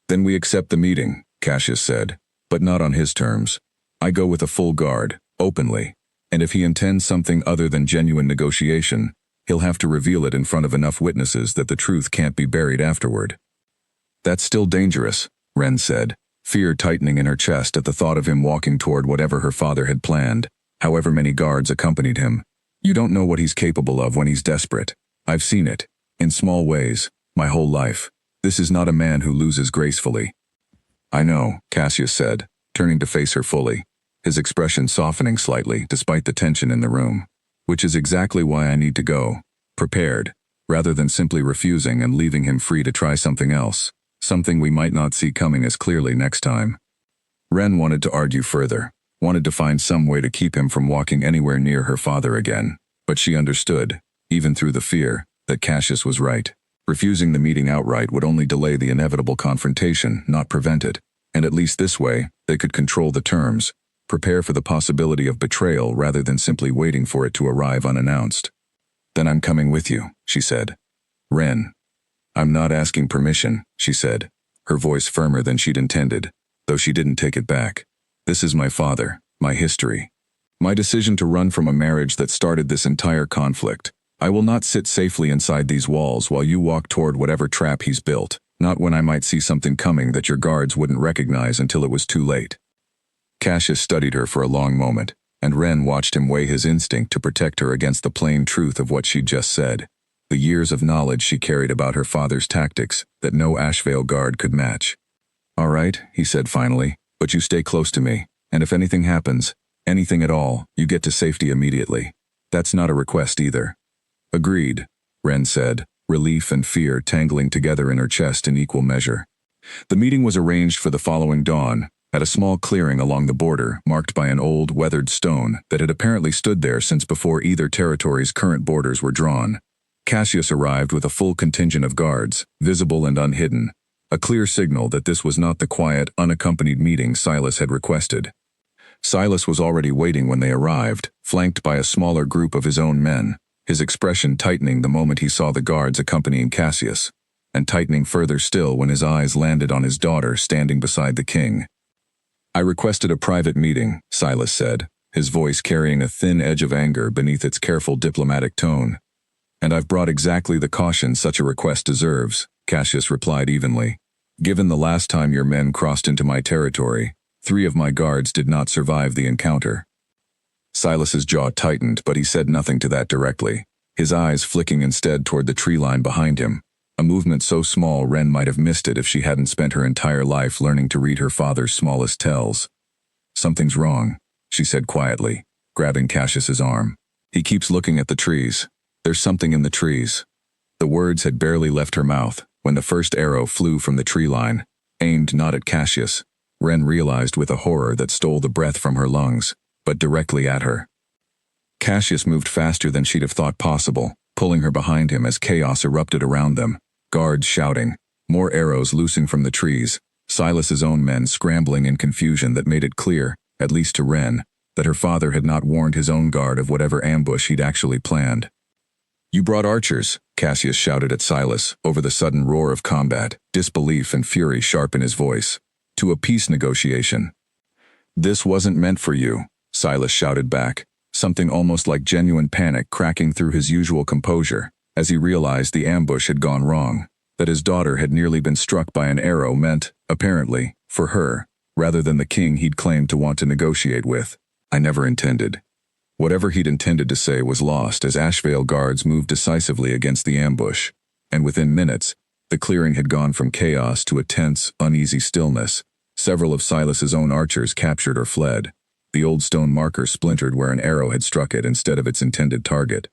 "Then we accept the meeting," Cassius said, "but not on his terms. I go with a full guard, openly, and if he intends something other than genuine negotiation, he'll have to reveal it in front of enough witnesses that the truth can't be buried afterward." "That's still dangerous," Wren said, fear tightening in her chest at the thought of him walking toward whatever her father had planned, however many guards accompanied him. "You don't know what he's capable of when he's desperate. I've seen it, in small ways, my whole life. This is not a man who loses gracefully." "I know," Cassius said, turning to face her fully, his expression softening slightly despite the tension in the room. "Which is exactly why I need to go, prepared, rather than simply refusing and leaving him free to try something else, something we might not see coming as clearly next time." Wren wanted to argue further, wanted to find some way to keep him from walking anywhere near her father again, but she understood, even through the fear, that Cassius was right. Refusing the meeting outright would only delay the inevitable confrontation, not prevent it, and at least this way, they could control the terms, prepare for the possibility of betrayal rather than simply waiting for it to arrive unannounced. "Then I'm coming with you," she said. "Wren." "I'm not asking permission," she said, her voice firmer than she'd intended, though she didn't take it back. "This is my father, my history. My decision to run from a marriage that started this entire conflict. I will not sit safely inside these walls while you walk toward whatever trap he's built, not when I might see something coming that your guards wouldn't recognize until it was too late." Cassius studied her for a long moment, and Wren watched him weigh his instinct to protect her against the plain truth of what she'd just said, the years of knowledge she carried about her father's tactics that no Ashvale guard could match. "All right," he said finally, "but you stay close to me, and if anything happens, anything at all, you get to safety immediately. That's not a request either." "Agreed," Wren said, relief and fear tangling together in her chest in equal measure. The meeting was arranged for the following dawn, at a small clearing along the border marked by an old, weathered stone that had apparently stood there since before either territory's current borders were drawn. Cassius arrived with a full contingent of guards, visible and unhidden, a clear signal that this was not the quiet, unaccompanied meeting Silas had requested. Silas was already waiting when they arrived, flanked by a smaller group of his own men, his expression tightening the moment he saw the guards accompanying Cassius, and tightening further still when his eyes landed on his daughter standing beside the king. "I requested a private meeting," Silas said, his voice carrying a thin edge of anger beneath its careful diplomatic tone. "And I've brought exactly the caution such a request deserves," Cassius replied evenly. "Given the last time your men crossed into my territory, 3 of my guards did not survive the encounter." Silas's jaw tightened, but he said nothing to that directly, his eyes flicking instead toward the tree line behind him, a movement so small Wren might have missed it if she hadn't spent her entire life learning to read her father's smallest tells. "Something's wrong," she said quietly, grabbing Cassius's arm. "He keeps looking at the trees. There's something in the trees." The words had barely left her mouth when the first arrow flew from the tree line, aimed not at Cassius, Wren realized with a horror that stole the breath from her lungs, but directly at her. Cassius moved faster than she'd have thought possible, pulling her behind him as chaos erupted around them, guards shouting, more arrows loosing from the trees, Silas's own men scrambling in confusion that made it clear, at least to Wren, that her father had not warned his own guard of whatever ambush he'd actually planned. "You brought archers," Cassius shouted at Silas over the sudden roar of combat, disbelief and fury sharp in his voice. "To a peace negotiation." "This wasn't meant for you," Silas shouted back, something almost like genuine panic cracking through his usual composure as he realized the ambush had gone wrong, that his daughter had nearly been struck by an arrow meant, apparently, for her, rather than the king he'd claimed to want to negotiate with. "I never intended." Whatever he'd intended to say was lost as Ashvale guards moved decisively against the ambush, and within minutes, the clearing had gone from chaos to a tense, uneasy stillness. Several of Silas's own archers captured or fled. The old stone marker splintered where an arrow had struck it instead of its intended target.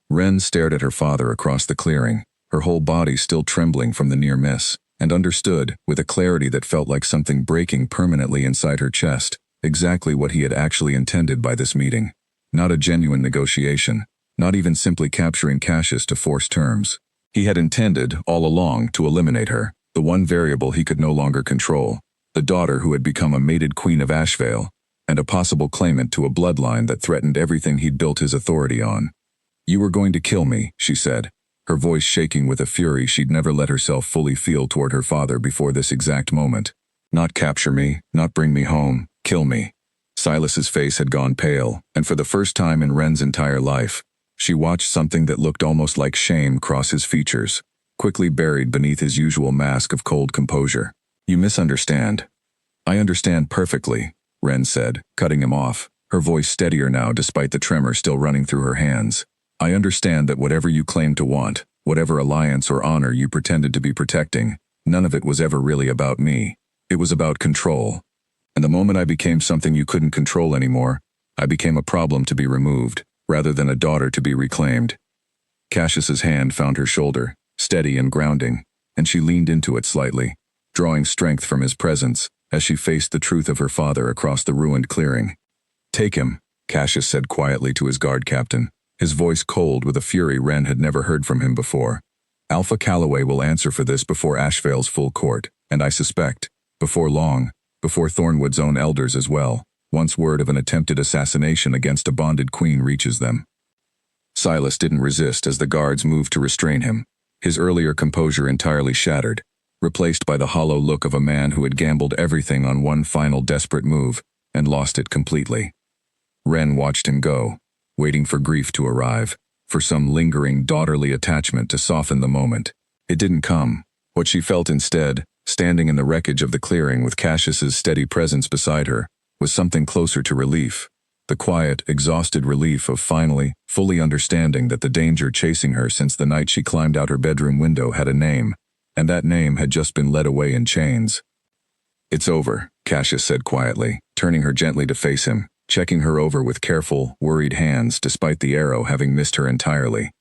Wren stared at her father across the clearing, her whole body still trembling from the near miss, and understood, with a clarity that felt like something breaking permanently inside her chest, exactly what he had actually intended by this meeting. Not a genuine negotiation, not even simply capturing Cassius to force terms. He had intended, all along, to eliminate her, the one variable he could no longer control, the daughter who had become a mated queen of Ashvale, and a possible claimant to a bloodline that threatened everything he'd built his authority on. "You were going to kill me," she said, her voice shaking with a fury she'd never let herself fully feel toward her father before this exact moment. "Not capture me, not bring me home, kill me." Silas's face had gone pale, and for the first time in Wren's entire life, she watched something that looked almost like shame cross his features, quickly buried beneath his usual mask of cold composure. "You misunderstand." "I understand perfectly," Wren said, cutting him off, her voice steadier now despite the tremor still running through her hands. "I understand that whatever you claimed to want, whatever alliance or honor you pretended to be protecting, none of it was ever really about me. It was about control. And the moment I became something you couldn't control anymore, I became a problem to be removed, rather than a daughter to be reclaimed." Cassius's hand found her shoulder, steady and grounding, and she leaned into it slightly, drawing strength from his presence as she faced the truth of her father across the ruined clearing. "Take him," Cassius said quietly to his guard captain, his voice cold with a fury Wren had never heard from him before. "Alpha Calloway will answer for this before Ashvale's full court, and I suspect, before long, before Thornwood's own elders as well, once word of an attempted assassination against a bonded queen reaches them." Silas didn't resist as the guards moved to restrain him, his earlier composure entirely shattered, replaced by the hollow look of a man who had gambled everything on one final desperate move and lost it completely. Wren watched him go, waiting for grief to arrive, for some lingering daughterly attachment to soften the moment. It didn't come. What she felt instead, standing in the wreckage of the clearing with Cassius's steady presence beside her, was something closer to relief. The quiet, exhausted relief of finally, fully understanding that the danger chasing her since the night she climbed out her bedroom window had a name, and that name had just been led away in chains. "It's over," Cassius said quietly, turning her gently to face him, checking her over with careful, worried hands despite the arrow having missed her entirely.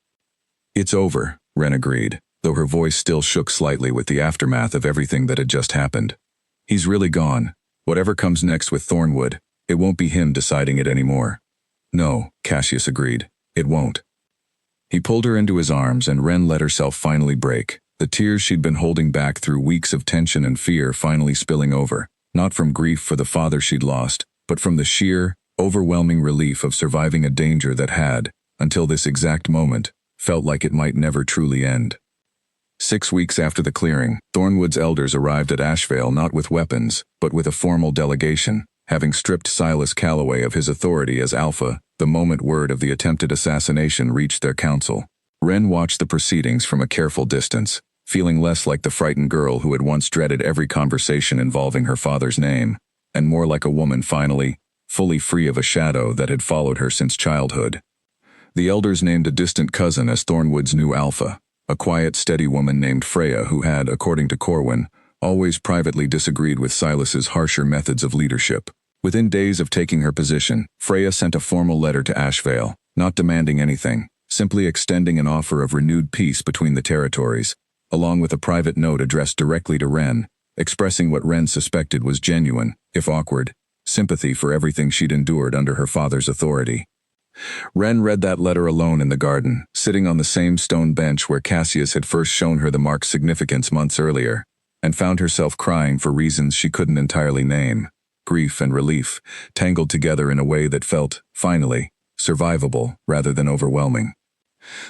"It's over," Wren agreed, though her voice still shook slightly with the aftermath of everything that had just happened. "He's really gone. Whatever comes next with Thornwood, it won't be him deciding it anymore." "No," Cassius agreed, "it won't." He pulled her into his arms and Wren let herself finally break, the tears she'd been holding back through weeks of tension and fear finally spilling over, not from grief for the father she'd lost, but from the sheer, overwhelming relief of surviving a danger that had, until this exact moment, felt like it might never truly end. 6 weeks after the clearing, Thornwood's elders arrived at Ashvale not with weapons, but with a formal delegation, having stripped Silas Calloway of his authority as Alpha the moment word of the attempted assassination reached their council. Wren watched the proceedings from a careful distance, feeling less like the frightened girl who had once dreaded every conversation involving her father's name, and more like a woman finally, fully free of a shadow that had followed her since childhood. The elders named a distant cousin as Thornwood's new Alpha, a quiet, steady woman named Freya who had, according to Corwin, always privately disagreed with Silas's harsher methods of leadership. Within days of taking her position, Freya sent a formal letter to Ashvale, not demanding anything, simply extending an offer of renewed peace between the territories, along with a private note addressed directly to Wren, expressing what Wren suspected was genuine, if awkward, sympathy for everything she'd endured under her father's authority. Wren read that letter alone in the garden, sitting on the same stone bench where Cassius had first shown her the mark's significance months earlier, and found herself crying for reasons she couldn't entirely name. Grief and relief, tangled together in a way that felt, finally, survivable rather than overwhelming.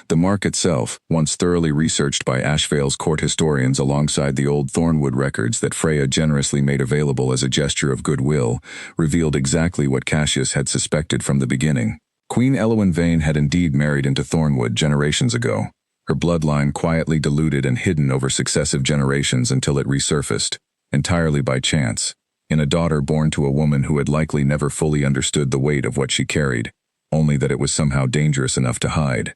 The mark itself, once thoroughly researched by Ashvale's court historians alongside the old Thornwood records that Freya generously made available as a gesture of goodwill, revealed exactly what Cassius had suspected from the beginning. Queen Elwyn Vane had indeed married into Thornwood generations ago, her bloodline quietly diluted and hidden over successive generations until it resurfaced, entirely by chance, in a daughter born to a woman who had likely never fully understood the weight of what she carried, only that it was somehow dangerous enough to hide.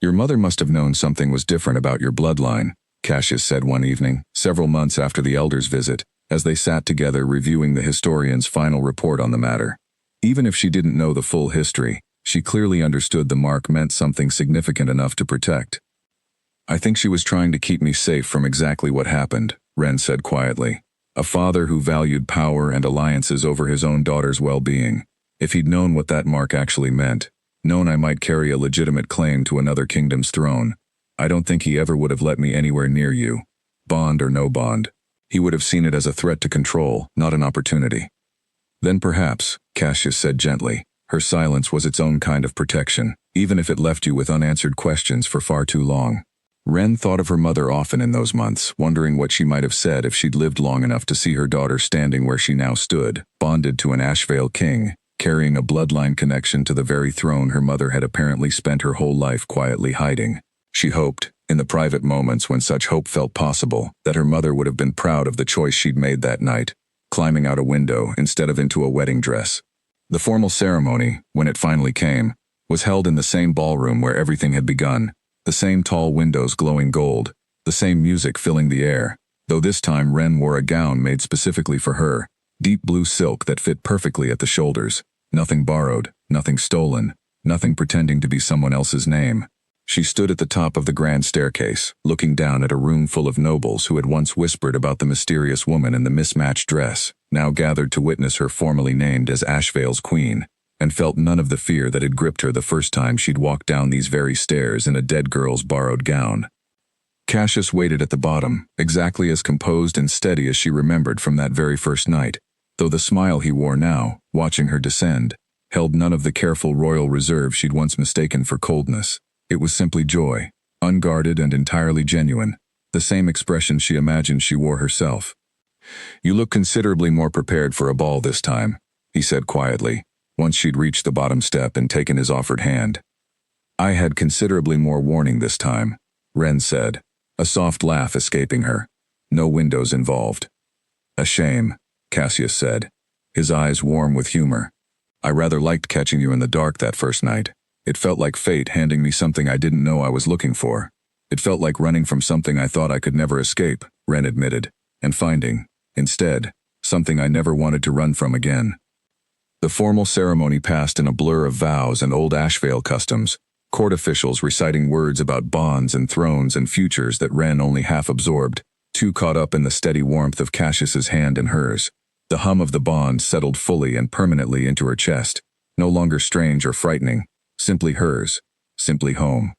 "Your mother must have known something was different about your bloodline," Cassius said one evening, several months after the elder's visit, as they sat together reviewing the historian's final report on the matter. Even if she didn't know the full history, she clearly understood the mark meant something significant enough to protect. "I think she was trying to keep me safe from exactly what happened," Ren said quietly. "A father who valued power and alliances over his own daughter's well-being. If he'd known what that mark actually meant, known I might carry a legitimate claim to another kingdom's throne, I don't think he ever would have let me anywhere near you. Bond or no bond. He would have seen it as a threat to control, not an opportunity." "Then perhaps," Cassius said gently, "her silence was its own kind of protection, even if it left you with unanswered questions for far too long." Ren thought of her mother often in those months, wondering what she might have said if she'd lived long enough to see her daughter standing where she now stood, bonded to an Ashvale king, carrying a bloodline connection to the very throne her mother had apparently spent her whole life quietly hiding. She hoped, in the private moments when such hope felt possible, that her mother would have been proud of the choice she'd made that night, climbing out a window instead of into a wedding dress. The formal ceremony, when it finally came, was held in the same ballroom where everything had begun, the same tall windows glowing gold, the same music filling the air, though this time Ren wore a gown made specifically for her, deep blue silk that fit perfectly at the shoulders, nothing borrowed, nothing stolen, nothing pretending to be someone else's name. She stood at the top of the grand staircase, looking down at a room full of nobles who had once whispered about the mysterious woman in the mismatched dress, now gathered to witness her formally named as Ashvale's queen, and felt none of the fear that had gripped her the first time she'd walked down these very stairs in a dead girl's borrowed gown. Cassius waited at the bottom, exactly as composed and steady as she remembered from that very first night, though the smile he wore now, watching her descend, held none of the careful royal reserve she'd once mistaken for coldness. It was simply joy, unguarded and entirely genuine, the same expression she imagined she wore herself. "You look considerably more prepared for a ball this time," he said quietly, once she'd reached the bottom step and taken his offered hand. "I had considerably more warning this time," Ren said, a soft laugh escaping her. "No windows involved." "A shame," Cassius said, his eyes warm with humor. "I rather liked catching you in the dark that first night. It felt like fate handing me something I didn't know I was looking for. It felt like running from something I thought I could never escape," Ren admitted, "and finding, instead, something I never wanted to run from again." The formal ceremony passed in a blur of vows and old Ashvale customs, court officials reciting words about bonds and thrones and futures that Ren only half absorbed, too caught up in the steady warmth of Cassius's hand in hers. The hum of the bond settled fully and permanently into her chest, no longer strange or frightening, simply hers, simply home.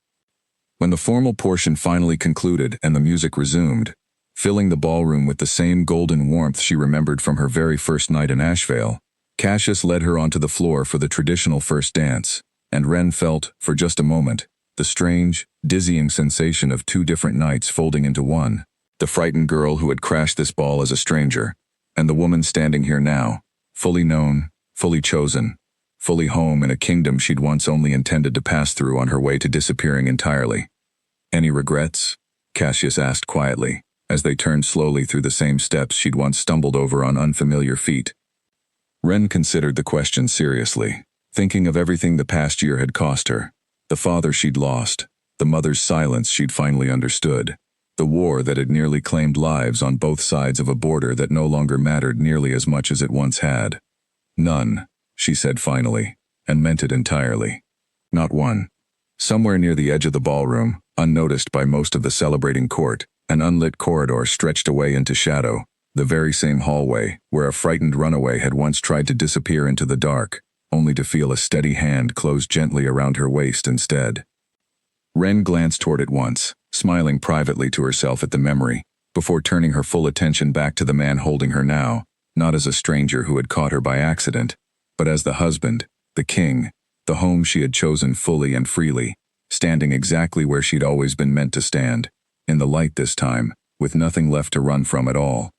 When the formal portion finally concluded and the music resumed, filling the ballroom with the same golden warmth she remembered from her very first night in Ashvale, Cassius led her onto the floor for the traditional first dance, and Ren felt, for just a moment, the strange, dizzying sensation of two different nights folding into one. The frightened girl who had crashed this ball as a stranger, and the woman standing here now, fully known, fully chosen, fully home in a kingdom she'd once only intended to pass through on her way to disappearing entirely. "Any regrets?" Cassius asked quietly, as they turned slowly through the same steps she'd once stumbled over on unfamiliar feet. Ren considered the question seriously, thinking of everything the past year had cost her, the father she'd lost, the mother's silence she'd finally understood, the war that had nearly claimed lives on both sides of a border that no longer mattered nearly as much as it once had. "None," she said finally, and meant it entirely. "Not one." Somewhere near the edge of the ballroom, unnoticed by most of the celebrating court, an unlit corridor stretched away into shadow, the very same hallway where a frightened runaway had once tried to disappear into the dark, only to feel a steady hand close gently around her waist instead. Ren glanced toward it once, smiling privately to herself at the memory, before turning her full attention back to the man holding her now, not as a stranger who had caught her by accident, but as the husband, the king, the home she had chosen fully and freely, standing exactly where she'd always been meant to stand, in the light this time, with nothing left to run from at all.